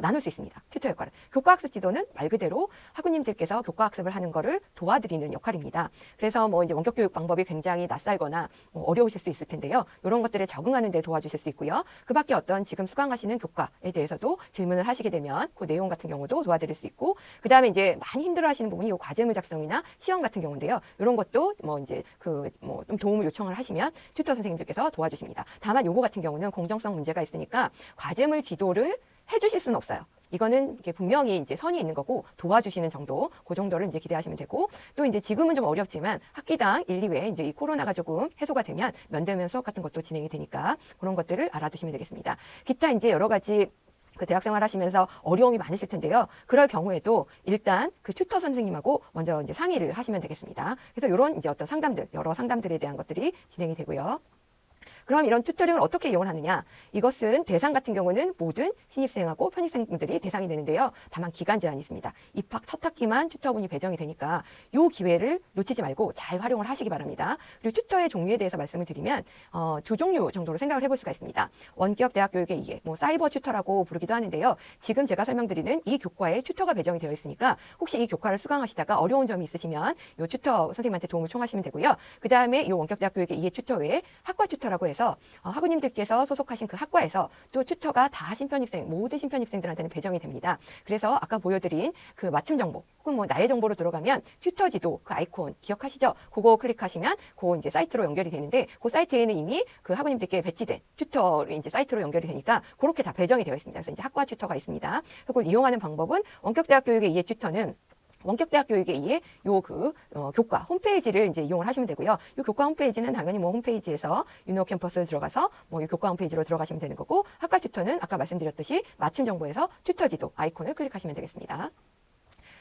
A: 나눌 수 있습니다. 튜터 역할은 교과학습 지도는 말 그대로 학우님들께서 교과학습을 하는 거를 도와드리는 역할입니다. 그래서 뭐 이제 원격 교육 방법이 굉장히 낯설거나 어려우실 수 있을 텐데요. 이런 것들에 적응하는 데 도와주실 수 있고요. 그 밖에 어떤 지금 수강하시는 교과에 대해서도 질문을 하시게 되면 그 내용 같은 경우도 도와드릴 수 있고 그 다음에 이제 많이 힘들어하시는 부분이 이 과제물 작성이나 시험 같은 경우인데요. 이런 것도 뭐 이제 좀 도움을 요청을 하시면 튜터 선생님들께서 도와주십니다. 다만 요거 같은 경우는 공정성 문제가 있으니까 과제물 지도를 해주실 수는 없어요. 이거는 이게 분명히 이제 선이 있는 거고 도와주시는 정도, 그 정도를 이제 기대하시면 되고 또 이제 지금은 좀 어렵지만 학기당 1, 2회 이제 이 코로나가 조금 해소가 되면 면대면 수업 같은 것도 진행이 되니까 그런 것들을 알아두시면 되겠습니다. 기타 이제 여러 가지 그 대학생활 하시면서 어려움이 많으실 텐데요. 그럴 경우에도 일단 그 튜터 선생님하고 먼저 이제 상의를 하시면 되겠습니다. 그래서 이런 이제 어떤 상담들, 여러 상담들에 대한 것들이 진행이 되고요. 그럼 이런 튜터링을 어떻게 이용을 하느냐? 이것은 대상 같은 경우는 모든 신입생하고 편입생분들이 대상이 되는데요. 다만 기간 제한이 있습니다. 입학 첫 학기만 튜터분이 배정이 되니까 이 기회를 놓치지 말고 잘 활용을 하시기 바랍니다. 그리고 튜터의 종류에 대해서 말씀을 드리면 두 종류 정도로 생각을 해볼 수가 있습니다. 원격 대학 교육의 이해, 사이버 튜터라고 부르기도 하는데요. 지금 제가 설명드리는 이 교과에 튜터가 배정이 되어 있으니까 혹시 이 교과를 수강하시다가 어려운 점이 있으시면 이 튜터 선생님한테 도움을 청하시면 되고요. 그 다음에 이 원격 대학 교육의 이해 튜터 외에 학과 튜터라고 해서 학우님들께서 소속하신 그 학과에서 또 튜터가 다 신편입생, 모든 신편입생들한테는 배정이 됩니다. 그래서 아까 보여드린 그 맞춤 정보 혹은 나의 정보로 들어가면 튜터 지도 그 아이콘 기억하시죠? 그거 클릭하시면 그 이제 사이트로 연결이 되는데 그 사이트에는 이미 그 학우님들께 배치된 튜터 이제 사이트로 연결이 되니까 그렇게 다 배정이 되어 있습니다. 그래서 이제 학과 튜터가 있습니다. 그걸 이용하는 방법은 원격대학 교육의 이해 튜터는 원격대학 교육에 의해 교과 홈페이지를 이제 이용을 하시면 되고요. 이 교과 홈페이지는 당연히 홈페이지에서 유노 캠퍼스를 들어가서 이 교과 홈페이지로 들어가시면 되는 거고, 학과 튜터는 아까 말씀드렸듯이 마침 정보에서 튜터 지도 아이콘을 클릭하시면 되겠습니다.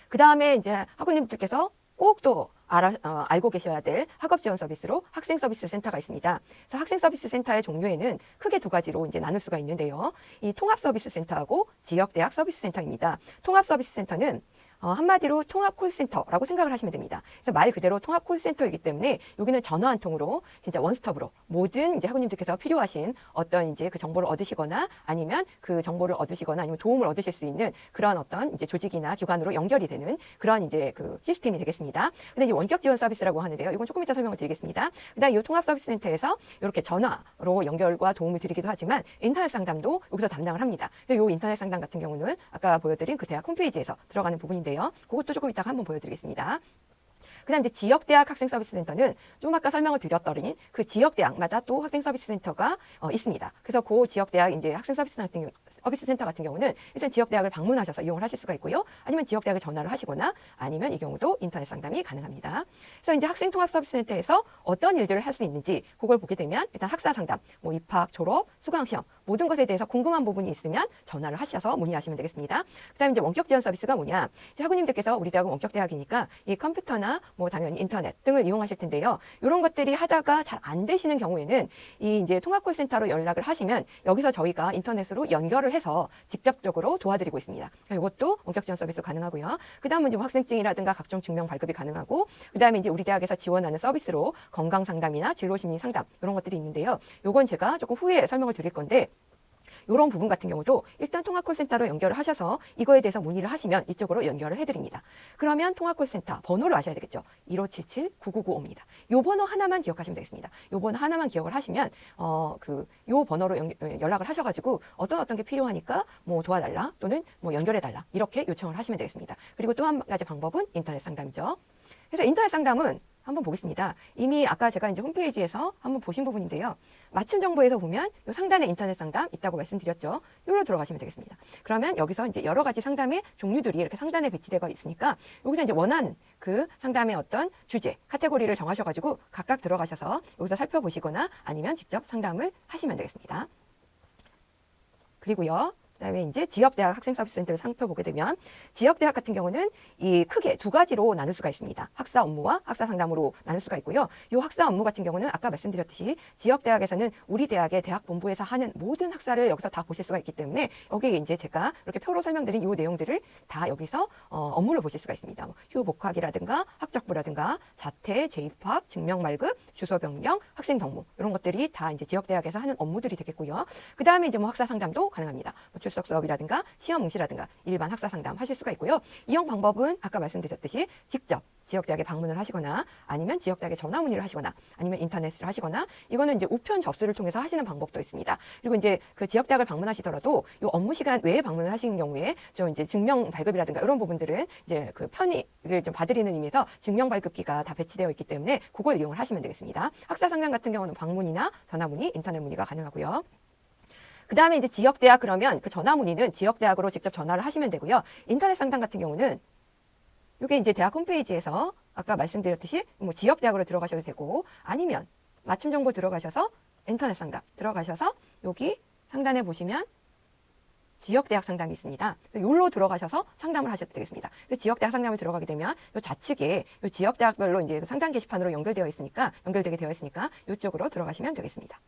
A: 그 다음에 이제 학우님들께서 꼭 또 알고 계셔야 될 학업 지원 서비스로 학생 서비스 센터가 있습니다. 그래서 학생 서비스 센터의 종류에는 크게 두 가지로 이제 나눌 수가 있는데요. 이 통합 서비스 센터하고 지역 대학 서비스 센터입니다. 통합 서비스 센터는 한마디로 통합 콜센터라고 생각을 하시면 됩니다. 그래서 말 그대로 통합 콜센터이기 때문에 여기는 전화 한 통으로 진짜 원스톱으로 모든 이제 학우님들께서 필요하신 어떤 이제 그 정보를 얻으시거나 아니면 그 정보를 얻으시거나 아니면 도움을 얻으실 수 있는 그런 어떤 이제 조직이나 기관으로 연결이 되는 그런 이제 그 시스템이 되겠습니다. 근데 이제 원격 지원 서비스라고 하는데요. 이건 조금 이따 설명을 드리겠습니다. 그다음 이 통합 서비스 센터에서 이렇게 전화로 연결과 도움을 드리기도 하지만 인터넷 상담도 여기서 담당을 합니다. 이 인터넷 상담 같은 경우는 아까 보여드린 그 대학 홈페이지에서 들어가는 부분인데 그것도 조금 이따가 한번 보여드리겠습니다. 그 다음 이제 지역대학 학생서비스센터는 좀 아까 설명을 드렸더니 그 지역대학마다 또 학생서비스센터가 있습니다. 그래서 그 지역대학 이제 서비스센터 같은 경우는 일단 지역대학을 방문하셔서 이용을 하실 수가 있고요. 아니면 지역대학에 전화를 하시거나 아니면 이 경우도 인터넷 상담이 가능합니다. 그래서 이제 학생통합서비스센터에서 어떤 일들을 할 수 있는지 그걸 보게 되면 일단 학사 상담, 입학, 졸업, 수강 시험 모든 것에 대해서 궁금한 부분이 있으면 전화를 하셔서 문의하시면 되겠습니다. 그다음에 이제 원격 지원 서비스가 뭐냐? 이제 학우님들께서 우리 대학은 원격 대학이니까 이 컴퓨터나 당연히 인터넷 등을 이용하실 텐데요. 이런 것들이 하다가 잘 안 되시는 경우에는 이 이제 통합콜센터로 연락을 하시면 여기서 저희가 인터넷으로 연결을 해서 직접적으로 도와드리고 있습니다. 이것도 원격 지원 서비스 가능하고요. 그다음은 이제 학생증이라든가 각종 증명 발급이 가능하고, 그다음에 이제 우리 대학에서 지원하는 서비스로 건강 상담이나 진로 심리 상담 이런 것들이 있는데요. 요건 제가 조금 후에 설명을 드릴 건데, 이런 부분 같은 경우도 일단 통합콜센터로 연결을 하셔서 이거에 대해서 문의를 하시면 이쪽으로 연결을 해드립니다. 그러면 통합콜센터 번호를 아셔야 되겠죠. 1577-9995입니다. 요 번호 하나만 기억하시면 되겠습니다. 요 번호 하나만 기억을 하시면 요 번호로 연락을 하셔가지고 어떤 게 필요하니까 도와달라 또는 연결해달라 이렇게 요청을 하시면 되겠습니다. 그리고 또 한 가지 방법은 인터넷 상담이죠. 그래서 인터넷 상담은 한번 보겠습니다. 이미 아까 제가 이제 홈페이지에서 한번 보신 부분인데요. 맞춤 정보에서 보면 이 상단에 인터넷 상담 있다고 말씀드렸죠. 여기로 들어가시면 되겠습니다. 그러면 여기서 이제 여러 가지 상담의 종류들이 이렇게 상단에 배치되어 있으니까 여기서 이제 원하는 그 상담의 어떤 주제, 카테고리를 정하셔가지고 각각 들어가셔서 여기서 살펴보시거나 아니면 직접 상담을 하시면 되겠습니다. 그리고요. 그다음에 이제 지역대학 학생서비스센터를 살펴보게 되면 지역대학 같은 경우는 이 크게 두 가지로 나눌 수가 있습니다. 학사 업무와 학사 상담으로 나눌 수가 있고요. 이 학사 업무 같은 경우는 아까 말씀드렸듯이 지역대학에서는 우리 대학의 대학 본부에서 하는 모든 학사를 여기서 다 보실 수가 있기 때문에 여기에 이제 제가 이렇게 표로 설명드린 이 내용들을 다 여기서 업무를 보실 수가 있습니다. 휴 복학이라든가 학적부라든가 자퇴, 재입학, 증명 발급, 주소 변경, 학생 덕무 이런 것들이 다 이제 지역대학에서 하는 업무들이 되겠고요. 그 다음에 이제 학사 상담도 가능합니다. 출석 수업이라든가 시험 응시라든가 일반 학사 상담 하실 수가 있고요. 이용 방법은 아까 말씀드렸듯이 직접 지역대학에 방문을 하시거나 아니면 지역대학에 전화 문의를 하시거나 아니면 인터넷을 하시거나 이거는 이제 우편 접수를 통해서 하시는 방법도 있습니다. 그리고 이제 그 지역대학을 방문하시더라도 이 업무 시간 외에 방문을 하시는 경우에 좀 이제 증명 발급이라든가 이런 부분들은 이제 그 편의를 좀 봐드리는 의미에서 증명 발급기가 다 배치되어 있기 때문에 그걸 이용을 하시면 되겠습니다. 학사 상담 같은 경우는 방문이나 전화 문의, 인터넷 문의가 가능하고요. 그 다음에 이제 지역대학 그러면 그 전화 문의는 지역대학으로 직접 전화를 하시면 되고요. 인터넷 상담 같은 경우는 이게 이제 대학 홈페이지에서 아까 말씀드렸듯이 지역대학으로 들어가셔도 되고 아니면 맞춤 정보 들어가셔서 인터넷 상담 들어가셔서 여기 상단에 보시면 지역대학 상담이 있습니다. 여기로 들어가셔서 상담을 하셔도 되겠습니다. 지역대학 상담을 들어가게 되면 이 좌측에 이 지역대학별로 이제 상담 게시판으로 연결되게 되어 있으니까 이쪽으로 들어가시면 되겠습니다.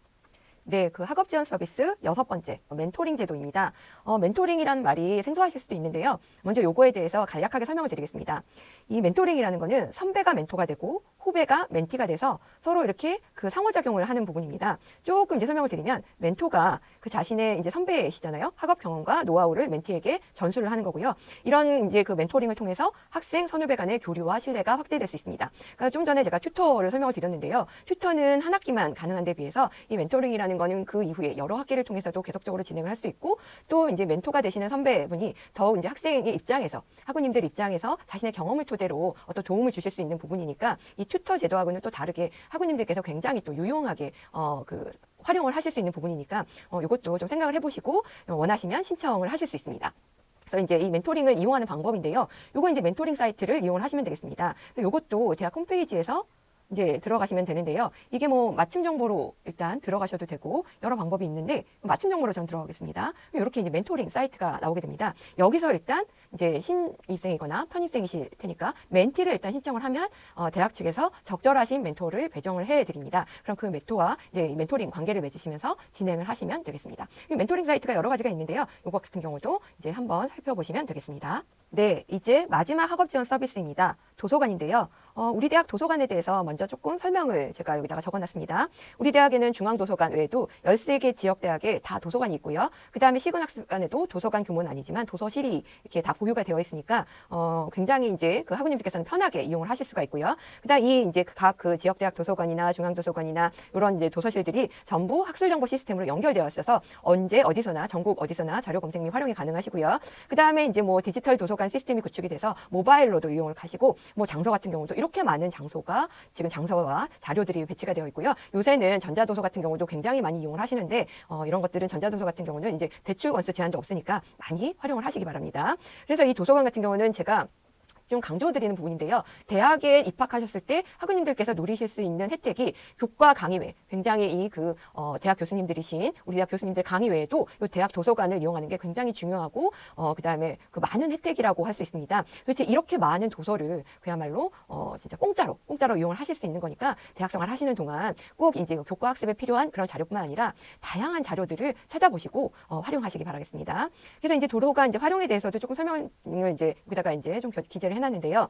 A: 네, 그 학업 지원 서비스 6번째, 멘토링 제도입니다. 멘토링이라는 말이 생소하실 수도 있는데요. 먼저 요거에 대해서 간략하게 설명을 드리겠습니다. 이 멘토링이라는 거는 선배가 멘토가 되고 후배가 멘티가 돼서 서로 이렇게 그 상호작용을 하는 부분입니다. 조금 이제 설명을 드리면 멘토가 그 자신의 이제 선배이시잖아요. 학업 경험과 노하우를 멘티에게 전수를 하는 거고요. 이런 이제 그 멘토링을 통해서 학생, 선후배 간의 교류와 신뢰가 확대될 수 있습니다. 그러니까 좀 전에 제가 튜터를 설명을 드렸는데요. 튜터는 한 학기만 가능한 데 비해서 이 멘토링이라는 거는 그 이후에 여러 학기를 통해서도 계속적으로 진행을 할 수 있고 또 이제 멘토가 되시는 선배분이 더욱 이제 학생의 입장에서 학우님들 입장에서 자신의 경험을 토대로 어떤 도움을 주실 수 있는 부분이니까 이 튜터 제도하고는 또 다르게 학우님들께서 굉장히 또 유용하게 그 활용을 하실 수 있는 부분이니까 이것도 좀 생각을 해보시고 원하시면 신청을 하실 수 있습니다. 그래서 이제 이 멘토링을 이용하는 방법인데요. 요거 이제 멘토링 사이트를 이용을 하시면 되겠습니다. 요것도 대학 홈페이지에서 이제 들어가시면 되는데요. 이게 뭐 맞춤 정보로 일단 들어가셔도 되고 여러 방법이 있는데 맞춤 정보로 좀 들어가겠습니다. 이렇게 이제 멘토링 사이트가 나오게 됩니다. 여기서 일단 이제 신입생이거나 편입생이실 테니까 멘티를 일단 신청을 하면 대학 측에서 적절하신 멘토를 배정을 해드립니다. 그럼 그 멘토와 이제 멘토링 관계를 맺으시면서 진행을 하시면 되겠습니다. 이 멘토링 사이트가 여러 가지가 있는데요. 이것 같은 경우도 이제 한번 살펴보시면 되겠습니다. 네, 이제 마지막 학업 지원 서비스입니다. 도서관인데요. 우리 대학 도서관에 대해서 먼저 조금 설명을 제가 여기다가 적어놨습니다. 우리 대학에는 중앙도서관 외에도 13개 지역대학에 다 도서관이 있고요. 그 다음에 시군학습관에도 도서관 규모는 아니지만 도서실이 이렇게 다 보유가 되어 있으니까 굉장히 이제 그 학우님들께서는 편하게 이용을 하실 수가 있고요. 그다음 이 이제 각 그 지역대학 도서관이나 중앙도서관이나 이런 이제 도서실들이 전부 학술정보 시스템으로 연결되어 있어서 언제 어디서나 전국 어디서나 자료 검색 및 활용이 가능하시고요. 그 다음에 이제 뭐 디지털 도서관 시스템이 구축이 돼서 모바일로도 이용을 하시고 뭐 장소 같은 경우도 이렇게 많은 장소가 지금 장소와 자료들이 배치가 되어 있고요. 요새는 전자도서 같은 경우도 굉장히 많이 이용을 하시는데 이런 것들은 전자도서 같은 경우는 이제 대출 건수 제한도 없으니까 많이 활용을 하시기 바랍니다. 그래서 이 도서관 같은 경우는 제가 좀 강조드리는 부분인데요. 대학에 입학하셨을 때 학우님들께서 누리실 수 있는 혜택이 교과 강의 외 굉장히 이 대학 교수님들이신 우리 대학 교수님들 강의 외에도 이 대학 도서관을 이용하는 게 굉장히 중요하고 그다음에 그 많은 혜택이라고 할 수 있습니다. 도대체 이렇게 많은 도서를 그야말로 진짜 공짜로 이용을 하실 수 있는 거니까 대학 생활 하시는 동안 꼭 이제 교과 학습에 필요한 그런 자료뿐만 아니라 다양한 자료들을 찾아보시고 활용하시기 바라겠습니다. 그래서 이제 도서관 이제 활용에 대해서도 조금 설명을 이제 여기다가 이제 좀 기재를 해놨는데요.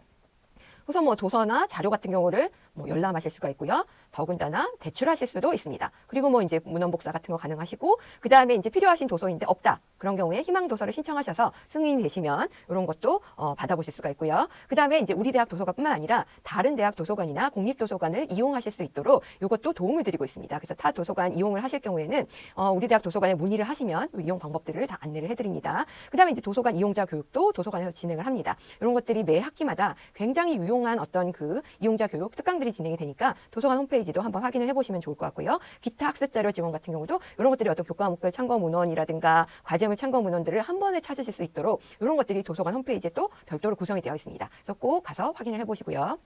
A: 우선 뭐 도서나 자료 같은 경우를 뭐 열람하실 수가 있고요. 더군다나 대출하실 수도 있습니다. 그리고 뭐 이제 문헌복사 같은 거 가능하시고 그 다음에 이제 필요하신 도서인데 없다. 그런 경우에 희망 도서를 신청하셔서 승인이 되시면 이런 것도 받아보실 수가 있고요. 그 다음에 이제 우리 대학 도서관뿐만 아니라 다른 대학 도서관이나 공립도서관을 이용하실 수 있도록 이것도 도움을 드리고 있습니다. 그래서 타 도서관 이용을 하실 경우에는 우리 대학 도서관에 문의를 하시면 이용 방법들을 다 안내를 해드립니다. 그 다음에 이제 도서관 이용자 교육도 도서관에서 진행을 합니다. 이런 것들이 매 학기마다 굉장히 유용한 어떤 그 이용자 교육 특강들이 진행이 되니까 도서관 홈페이지도 한번 확인을 해보시면 좋을 것 같고요. 기타 학습 자료 지원 같은 경우도 이런 것들이 어떤 교과 목별 참고 문헌이라든가 과제물 참고 문헌들을 한 번에 찾으실 수 있도록 이런 것들이 도서관 홈페이지에 또 별도로 구성이 되어 있습니다. 그래서 꼭 가서 확인을 해보시고요.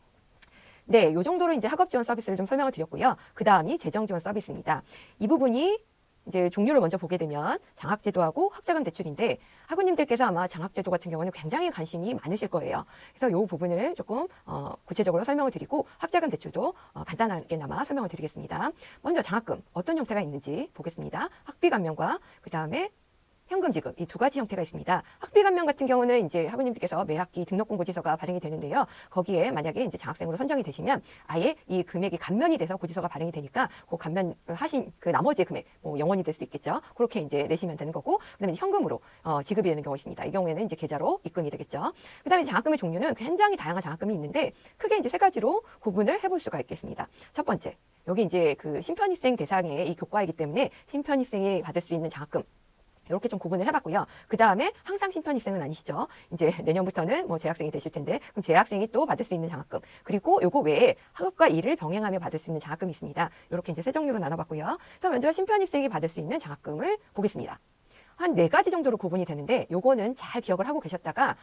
A: 네, 이 정도로 이제 학업 지원 서비스를 좀 설명을 드렸고요. 그 다음이 재정 지원 서비스입니다. 이 부분이 이제 종류를 먼저 보게 되면 장학제도하고 학자금 대출인데 학우님들께서 아마 장학제도 같은 경우는 굉장히 관심이 많으실 거예요. 그래서 이 부분을 조금 구체적으로 설명을 드리고 학자금 대출도 간단하게나마 설명을 드리겠습니다. 먼저 장학금 어떤 형태가 있는지 보겠습니다. 학비 감면과 그 다음에 현금 지급 이 두 가지 형태가 있습니다. 학비 감면 같은 경우는 이제 학우님들께서 매 학기 등록금 고지서가 발행이 되는데요. 거기에 만약에 이제 장학생으로 선정이 되시면 아예 이 금액이 감면이 돼서 고지서가 발행이 되니까 그 감면하신 그 나머지 금액 뭐 영원이 될 수 있겠죠. 그렇게 이제 내시면 되는 거고 그다음에 현금으로 지급이 되는 경우가 있습니다. 이 경우에는 이제 계좌로 입금이 되겠죠. 그다음에 장학금의 종류는 굉장히 다양한 장학금이 있는데 크게 이제 세 가지로 구분을 해볼 수가 있겠습니다. 첫 번째 여기 이제 그 신편입생 대상의 이 교과이기 때문에 신편입생이 받을 수 있는 장학금 이렇게 좀 구분을 해봤고요. 그 다음에 항상 신편입생은 아니시죠. 이제 내년부터는 뭐 재학생이 되실 텐데 그럼 재학생이 또 받을 수 있는 장학금 그리고 요거 외에 학업과 일을 병행하며 받을 수 있는 장학금이 있습니다. 이렇게 이제 세 종류로 나눠봤고요. 그래서 먼저 신편입생이 받을 수 있는 장학금을 보겠습니다. 한 4가지 정도로 구분이 되는데 요거는 잘 기억을 하고 계셨다가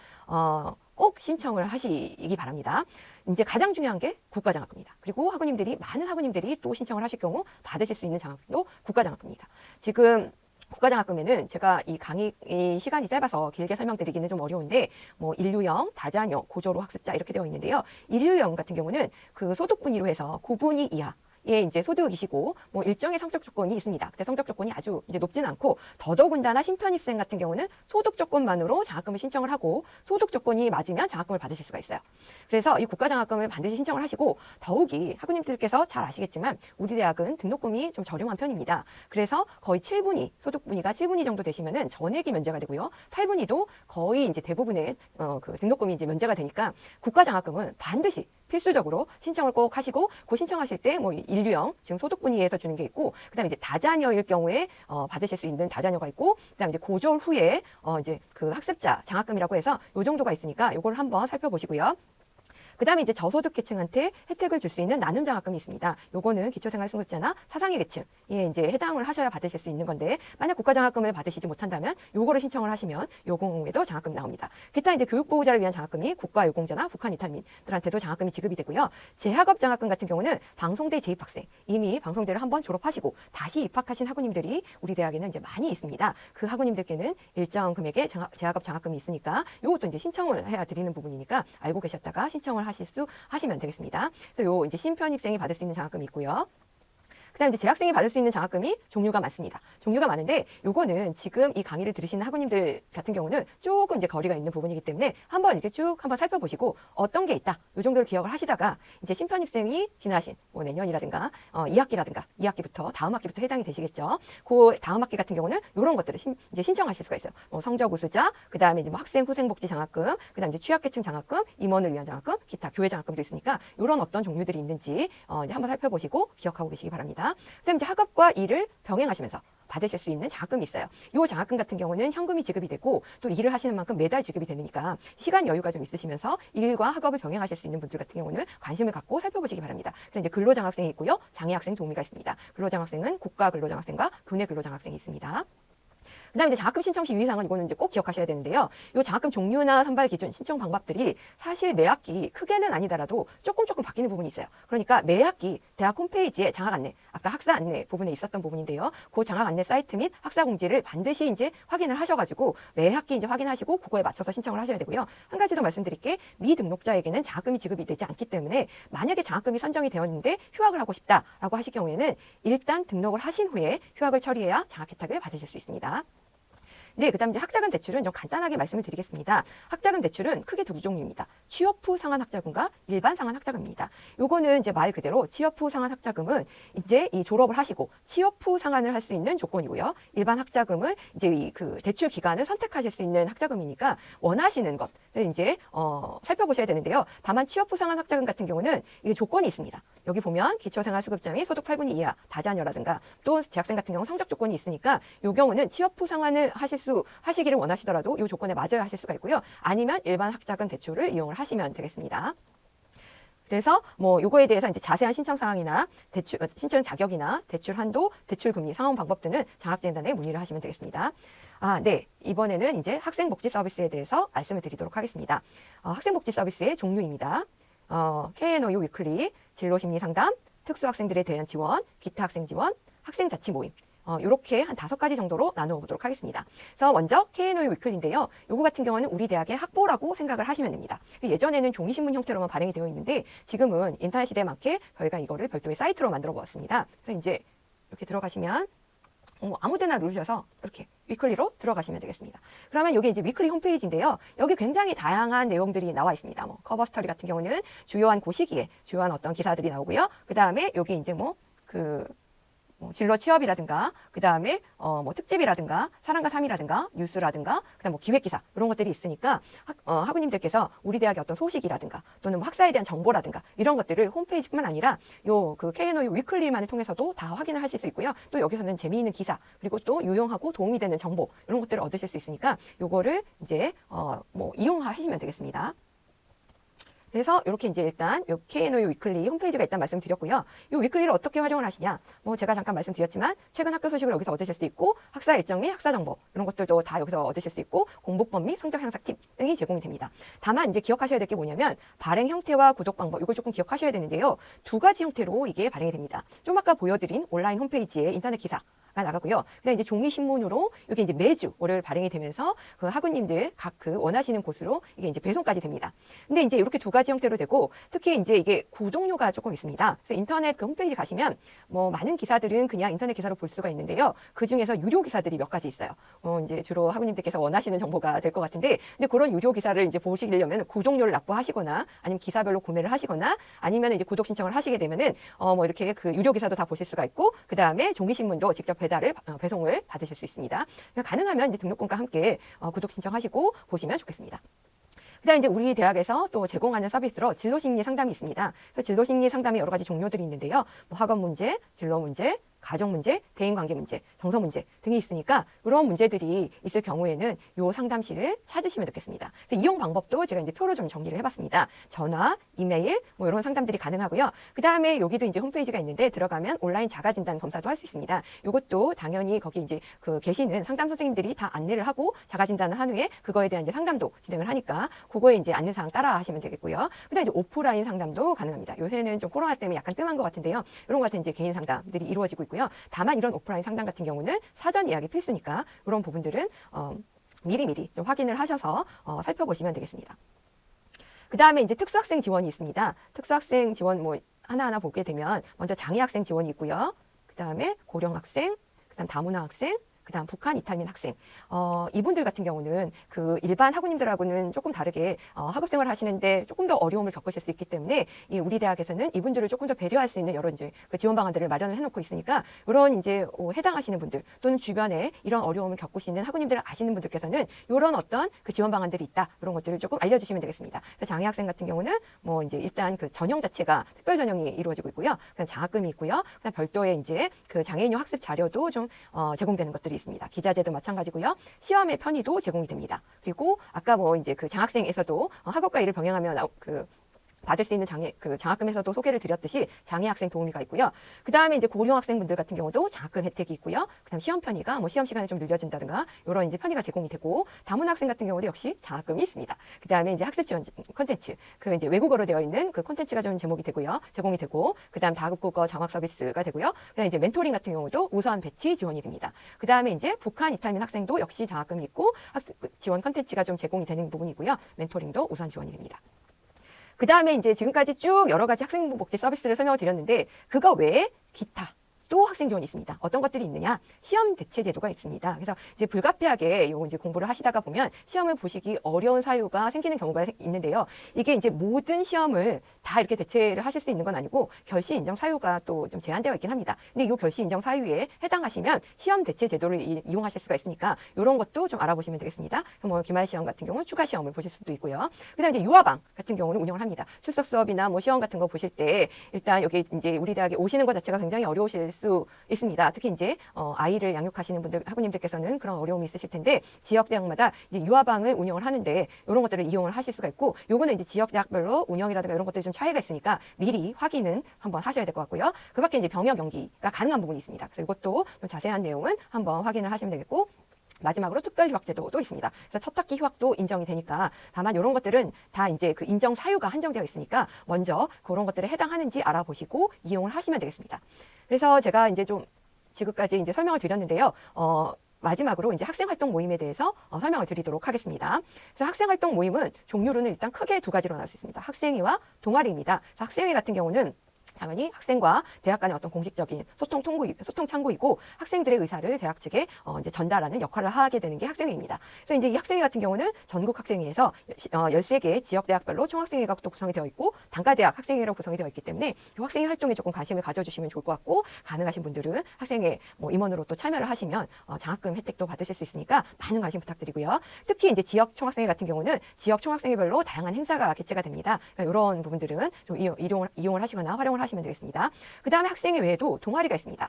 A: 꼭 신청을 하시기 바랍니다. 이제 가장 중요한 게 국가장학금입니다. 그리고 많은 학우님들이 또 신청을 하실 경우 받으실 수 있는 장학금도 국가장학금입니다. 지금 국가장학금에는 제가 이 강의 시간이 짧아서 길게 설명드리기는 좀 어려운데 뭐 인류형, 다자녀, 고졸호 학습자 이렇게 되어 있는데요. 인류형 같은 경우는 그 소득 분위로 해서 9분위 이하 이제 소득이시고 뭐 일정의 성적 조건이 있습니다. 근데 성적 조건이 아주 이제 높지는 않고 더더군다나 신편입생 같은 경우는 소득 조건만으로 장학금을 신청을 하고 소득 조건이 맞으면 장학금을 받으실 수가 있어요. 그래서 이 국가장학금을 반드시 신청을 하시고 더욱이 학우님들께서 잘 아시겠지만 우리 대학은 등록금이 좀 저렴한 편입니다. 그래서 거의 7분위, 소득분위가 7분위 정도 되시면은 전액이 면제가 되고요. 8분위도 거의 이제 대부분의 그 등록금이 이제 면제가 되니까 국가장학금은 반드시 필수적으로 신청을 꼭 하시고 그 신청하실 때 뭐 인류형 지금 소득분위에서 주는 게 있고 그다음에 이제 다자녀일 경우에 받으실 수 있는 다자녀가 있고 그다음에 이제 고졸 후에 이제 그 학습자 장학금이라고 해서 요 정도가 있으니까 요걸 한번 살펴보시고요. 그 다음에 이제 저소득 계층한테 혜택을 줄 수 있는 나눔 장학금이 있습니다. 요거는 기초생활수급자나 사상위 계층에 이제 해당을 하셔야 받으실 수 있는 건데 만약 국가장학금을 받으시지 못한다면 요거를 신청을 하시면 요 경우에도 장학금이 나옵니다. 기타 이제 교육보호자를 위한 장학금이 국가유공자나 북한 이탈민들한테도 장학금이 지급이 되고요. 재학업 장학금 같은 경우는 방송대 재입학생 이미 방송대를 한번 졸업하시고 다시 입학하신 학우님들이 우리 대학에는 이제 많이 있습니다. 그 학우님들께는 일정 금액의 재학업 장학금이 있으니까 요것도 이제 신청을 해야 드리는 부분이니까 알고 계셨다가 신청을 하시면 되겠습니다. 그래서 요 이제 신편입생이 받을 수 있는 장학금이 있고요. 그다음에 이제 재학생이 받을 수 있는 장학금이 종류가 많습니다. 종류가 많은데 요거는 지금 이 강의를 들으시는 학우님들 같은 경우는 조금 이제 거리가 있는 부분이기 때문에 한번 이렇게 쭉 한번 살펴보시고 어떤 게 있다. 요 정도를 기억을 하시다가 이제 신편입생이 지나신 뭐 내년이라든가 2학기라든가 2학기부터 다음 학기부터 해당이 되시겠죠. 그 다음 학기 같은 경우는 요런 것들을 이제 신청하실 수가 있어요. 성적 우수자, 그다음에 이제 뭐 학생 후생복지 장학금, 그다음에 이제 취약계층 장학금, 임원을 위한 장학금, 기타 교회 장학금도 있으니까 요런 어떤 종류들이 있는지 이제 한번 살펴보시고 기억하고 계시기 바랍니다. 그다음에 이제 학업과 일을 병행하시면서 받으실 수 있는 장학금이 있어요. 이 장학금 같은 경우는 현금이 지급이 되고 또 일을 하시는 만큼 매달 지급이 되니까 시간 여유가 좀 있으시면서 일과 학업을 병행하실 수 있는 분들 같은 경우는 관심을 갖고 살펴보시기 바랍니다. 그래서 이제 근로장학생이 있고요. 장애학생 도우미가 있습니다. 근로장학생은 국가 근로장학생과 교내 근로장학생이 있습니다. 그다음에 이제 장학금 신청 시 유의사항은 이거는 이제 꼭 기억하셔야 되는데요. 이 장학금 종류나 선발 기준, 신청 방법들이 사실 매 학기 크게는 아니더라도 조금 바뀌는 부분이 있어요. 그러니까 매 학기 대학 홈페이지에 장학 안내, 아까 학사 안내 부분에 있었던 부분인데요. 그 장학 안내 사이트 및 학사 공지를 반드시 이제 확인을 하셔가지고 매 학기 이제 확인하시고 그거에 맞춰서 신청을 하셔야 되고요. 한 가지 더 말씀드릴게 미등록자에게는 장학금이 지급이 되지 않기 때문에 만약에 장학금이 선정이 되었는데 휴학을 하고 싶다라고 하실 경우에는 일단 등록을 하신 후에 휴학을 처리해야 장학 혜택을 받으실 수 있습니다. 네, 그다음 이제 학자금 대출은 좀 간단하게 말씀을 드리겠습니다. 학자금 대출은 크게 두 종류입니다. 취업 후 상환 학자금과 일반 상환 학자금입니다. 요거는 이제 말 그대로 취업 후 상환 학자금은 이제 이 졸업을 하시고 취업 후 상환을 할 수 있는 조건이고요. 일반 학자금은 이제 이 그 대출 기간을 선택하실 수 있는 학자금이니까 원하시는 것을 이제 살펴보셔야 되는데요. 다만 취업 후 상환 학자금 같은 경우는 이게 조건이 있습니다. 여기 보면 기초생활수급자 및 소득 8분위 이하 다자녀라든가 또 재학생 같은 경우 성적 조건이 있으니까 요 경우는 취업 후 상환을 하시기를 원하시더라도 이 조건에 맞아야 하실 수가 있고요. 아니면 일반 학자금 대출을 이용을 하시면 되겠습니다. 그래서 뭐 요거에 대해서 이제 자세한 신청 사항이나 대출 신청 자격이나 대출 한도, 대출 금리, 상환 방법 등은 장학재단에 문의를 하시면 되겠습니다. 네. 이번에는 이제 학생복지 서비스에 대해서 말씀을 드리도록 하겠습니다. 학생복지 서비스의 종류입니다. KNOU 위클리, 진로심리 상담, 특수학생들에 대한 지원, 기타 학생 지원, 학생자치 모임. 이렇게 한 5가지 정도로 나누어 보도록 하겠습니다. 그래서 먼저 KNOU 위클리인데요. 요거 같은 경우는 우리 대학의 학보라고 생각을 하시면 됩니다. 예전에는 종이신문 형태로만 발행이 되어 있는데 지금은 인터넷 시대에 맞게 저희가 이거를 별도의 사이트로 만들어 보았습니다. 그래서 이제 이렇게 들어가시면 아무 데나 누르셔서 이렇게 위클리로 들어가시면 되겠습니다. 그러면 이게 이제 위클리 홈페이지인데요. 여기 굉장히 다양한 내용들이 나와 있습니다. 뭐 커버 스토리 같은 경우는 주요한 그 시기에 주요한 어떤 기사들이 나오고요. 그 다음에 여기 이제 진로 취업이라든가, 그 다음에 뭐 특집이라든가, 사랑과 삶이라든가, 뉴스라든가, 그다음 뭐 기획기사 이런 것들이 있으니까 학우님들께서 우리 대학의 어떤 소식이라든가 또는 뭐 학사에 대한 정보라든가 이런 것들을 홈페이지뿐만 아니라 요 그 KNOU 위클리만을 통해서도 다 확인을 하실 수 있고요. 또 여기서는 재미있는 기사 그리고 또 유용하고 도움이 되는 정보 이런 것들을 얻으실 수 있으니까 요거를 이제 뭐 이용하시면 되겠습니다. 그래서 이렇게 이제 일단 요 KNOU 위클리 홈페이지가 일단 말씀드렸고요. 이 위클리를 어떻게 활용을 하시냐? 뭐 제가 잠깐 말씀드렸지만 최근 학교 소식을 여기서 얻으실 수 있고 학사 일정 및 학사 정보 이런 것들도 다 여기서 얻으실 수 있고 공부법 및 성적 향상 팁 등이 제공이 됩니다. 다만 이제 기억하셔야 될 게 뭐냐면 발행 형태와 구독 방법 이걸 조금 기억하셔야 되는데요. 2가지 형태로 이게 발행이 됩니다. 좀 아까 보여드린 온라인 홈페이지의 인터넷 기사 나가고요. 그다음 이제 종이 신문으로 이게 이제 매주 월요일 발행이 되면서 그 학우님들 각 그 원하시는 곳으로 이게 이제 배송까지 됩니다. 근데 이제 이렇게 두 가지 형태로 되고 특히 이제 이게 구독료가 조금 있습니다. 그래서 인터넷 그 홈페이지 가시면 뭐 많은 기사들은 그냥 인터넷 기사로 볼 수가 있는데요. 그 중에서 유료 기사들이 몇 가지 있어요. 이제 주로 학우님들께서 원하시는 정보가 될 것 같은데, 근데 그런 유료 기사를 이제 보시려면 구독료를 납부하시거나 아니면 기사별로 구매를 하시거나 아니면 이제 구독 신청을 하시게 되면은 뭐 이렇게 그 유료 기사도 다 보실 수가 있고 그 다음에 종이 신문도 직접 배송을 받으실 수 있습니다. 가능하면 이제 등록금과 함께 구독 신청하시고 보시면 좋겠습니다. 그다음 이제 우리 대학에서 또 제공하는 서비스로 진로심리 상담이 있습니다. 그래서 진로심리 상담의 여러 가지 종류들이 있는데요. 뭐 학업 문제, 진로 문제, 가정 문제, 대인관계 문제, 정서 문제 등이 있으니까 이런 문제들이 있을 경우에는 요 상담실을 찾으시면 좋겠습니다. 이용 방법도 제가 이제 표로 좀 정리를 해봤습니다. 전화, 이메일 뭐 이런 상담들이 가능하고요. 그 다음에 여기도 이제 홈페이지가 있는데 들어가면 온라인 자가진단 검사도 할 수 있습니다. 이것도 당연히 거기 이제 그 계시는 상담 선생님들이 다 안내를 하고 자가진단을 한 후에 그거에 대한 이제 상담도 진행을 하니까 그거에 이제 안내사항 따라 하시면 되겠고요. 그다음 이제 오프라인 상담도 가능합니다. 요새는 좀 코로나 때문에 약간 뜸한 것 같은데요. 이런 것 같은 이제 개인 상담들이 이루어지고 있고요. 다만 이런 오프라인 상담 같은 경우는 사전 예약이 필수니까 이런 부분들은 미리미리 좀 확인을 하셔서 살펴보시면 되겠습니다. 그 다음에 이제 특수학생 지원이 있습니다. 특수학생 지원 뭐 하나하나 보게 되면 먼저 장애학생 지원이 있고요. 그 다음에 고령학생, 그 다음 다문화 학생, 그 다음 북한 이탈민 학생 이분들 같은 경우는 그 일반 학우님들하고는 조금 다르게 학업생활 하시는데 조금 더 어려움을 겪으실 수 있기 때문에 우리 대학에서는 이분들을 조금 더 배려할 수 있는 여러 이제 그 지원 방안들을 마련을 해놓고 있으니까 이런 이제 해당하시는 분들 또는 주변에 이런 어려움을 겪으시는 학우님들을 아시는 분들께서는 이런 어떤 그 지원 방안들이 있다 이런 것들을 조금 알려주시면 되겠습니다. 그래서 장애 학생 같은 경우는 뭐 이제 일단 그 전형 자체가 특별 전형이 이루어지고 있고요. 그다음 장학금이 있고요. 그다음 별도의 이제 그 장애인용 학습 자료도 좀 제공되는 것들이 있습니다. 기자재도 마찬가지고요. 시험의 편의도 제공이 됩니다. 그리고 아까 뭐 이제 그 장학생에서도 학업과 일을 병행하며 받을 수 있는 장학금에서도 소개를 드렸듯이 장애 학생 도우미가 있고요. 그 다음에 이제 고령 학생분들 같은 경우도 장학금 혜택이 있고요. 그 다음 시험 편의가 뭐 시험 시간을 좀 늘려준다든가 이런 이제 편의가 제공이 되고 다문화 학생 같은 경우도 역시 장학금이 있습니다. 그 다음에 이제 학습 지원 콘텐츠 그 이제 외국어로 되어 있는 그 콘텐츠가 좀 제공이 되고 그 다음 다국국어 장학 서비스가 되고요. 그 다음에 이제 멘토링 같은 경우도 우선 배치 지원이 됩니다. 그 다음에 이제 북한 이탈민 학생도 역시 장학금이 있고 학습 지원 콘텐츠가 좀 제공이 되는 부분이고요. 멘토링도 우선 지원이 됩니다. 그 다음에 이제 지금까지 쭉 여러 가지 학생부 복지 서비스를 설명을 드렸는데 그거 외에 기타 또 학생 지원이 있습니다. 어떤 것들이 있느냐? 시험 대체 제도가 있습니다. 그래서 이제 불가피하게 요 이제 공부를 하시다가 보면 시험을 보시기 어려운 사유가 생기는 경우가 있는데요. 이게 이제 모든 시험을 다 이렇게 대체를 하실 수 있는 건 아니고 결시 인정 사유가 또 좀 제한되어 있긴 합니다. 근데 이 결시 인정 사유에 해당하시면 시험 대체 제도를 이용하실 수가 있으니까 이런 것도 좀 알아보시면 되겠습니다. 뭐 기말 시험 같은 경우는 추가 시험을 보실 수도 있고요. 그다음에 이제 유아방 같은 경우는 운영을 합니다. 출석 수업이나 뭐 시험 같은 거 보실 때 일단 여기 이제 우리 대학에 오시는 것 자체가 굉장히 어려우실 수 있습니다. 특히 이제 아이를 양육하시는 분들 학우님들께서는 그런 어려움이 있으실 텐데 지역 대학마다 이제 유아방을 운영을 하는데 이런 것들을 이용을 하실 수가 있고 요거는 이제 지역 대학별로 운영이라든가 이런 것들이 좀 차이가 있으니까 미리 확인은 한번 하셔야 될 것 같고요. 그 밖에 이제 병역 연기가 가능한 부분이 있습니다. 그래서 이것도 좀 자세한 내용은 한번 확인을 하시면 되겠고 마지막으로 특별 휴학제도도 있습니다. 그래서 첫 학기 휴학도 인정이 되니까 다만 이런 것들은 다 이제 그 인정 사유가 한정되어 있으니까 먼저 그런 것들에 해당하는지 알아보시고 이용을 하시면 되겠습니다. 그래서 제가 이제 좀 지금까지 이제 설명을 드렸는데요. 마지막으로 이제 학생활동 모임에 대해서 설명을 드리도록 하겠습니다. 그래서 학생활동 모임은 종류로는 일단 크게 두 가지로 나눌 수 있습니다. 학생회와 동아리입니다. 학생회 같은 경우는 당연히 학생과 대학 간의 어떤 공식적인 소통 창구이고 학생들의 의사를 대학 측에 이제 전달하는 역할을 하게 되는 게 학생회입니다. 그래서 이제 이 학생회 같은 경우는 전국 학생회에서 13개 지역 대학별로 총학생회가 또 구성이 되어 있고 단과대학 학생회로 구성이 되어 있기 때문에 이 학생회 활동에 조금 관심을 가져주시면 좋을 것 같고 가능하신 분들은 학생회 뭐 임원으로 또 참여를 하시면 장학금 혜택도 받으실 수 있으니까 많은 관심 부탁드리고요. 특히 이제 지역 총학생회 같은 경우는 지역 총학생회별로 다양한 행사가 개최가 됩니다. 그러니까 이런 부분들은 좀 이용을 하시거나 활용을 하시면 되겠습니다. 그 다음에 학생회 외에도 동아리가 있습니다.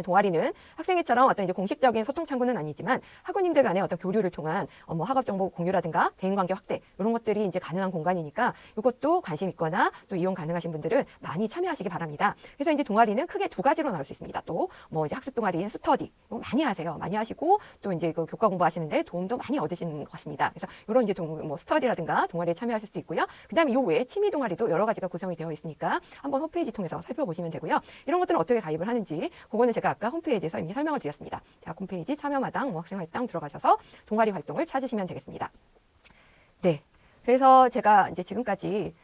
A: 동아리는 학생회처럼 어떤 이제 공식적인 소통 창구는 아니지만 학우님들 간의 어떤 교류를 통한 뭐 학업 정보 공유라든가 대인관계 확대 이런 것들이 이제 가능한 공간이니까 이것도 관심 있거나 또 이용 가능하신 분들은 많이 참여하시기 바랍니다. 그래서 이제 동아리는 크게 두 가지로 나눌 수 있습니다. 또 뭐 이제 학습 동아리인 스터디 이거 많이 하세요. 많이 하시고 또 이제 그 교과 공부하시는데 도움도 많이 얻으시는 것 같습니다. 그래서 이런 이제 뭐 스터디라든가 동아리에 참여하실 수도 있고요. 그다음에 이 외에 취미 동아리도 여러 가지가 구성이 되어 있으니까 한번 홈페이지 통해서 살펴보시면 되고요. 이런 것들은 어떻게 가입을 하는지 그거는 제가 제가 아까 홈페이지에서 이미 설명을 드렸습니다. 대학 홈페이지 참여마당 뭐 학생활당 들어가셔서 동아리 활동을 찾으시면 되겠습니다. 네. 그래서 제가 이제 지금까지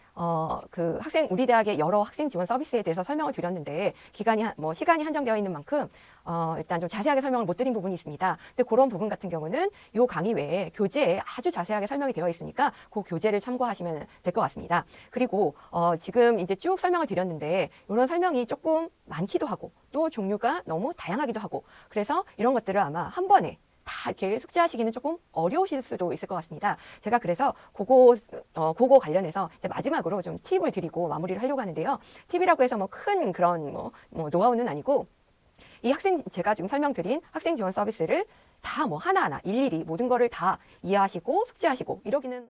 A: 우리 대학의 여러 학생 지원 서비스에 대해서 설명을 드렸는데 시간이 한정되어 있는 만큼 일단 좀 자세하게 설명을 못 드린 부분이 있습니다. 근데 그런 부분 같은 경우는 이 강의 외에 교재에 아주 자세하게 설명이 되어 있으니까 그 교재를 참고하시면 될 것 같습니다. 그리고 지금 이제 쭉 설명을 드렸는데 이런 설명이 조금 많기도 하고 또 종류가 너무 다양하기도 하고 그래서 이런 것들을 아마 한 번에 다 이렇게 숙지하시기는 조금 어려우실 수도 있을 것 같습니다. 제가 그래서 그거 관련해서 이제 마지막으로 좀 팁을 드리고 마무리를 하려고 하는데요. 팁이라고 해서 뭐 큰 그런 노하우는 아니고 제가 지금 설명드린 학생 지원 서비스를 다 하나하나 일일이 모든 거를 다 이해하시고 숙지하시고 이러기는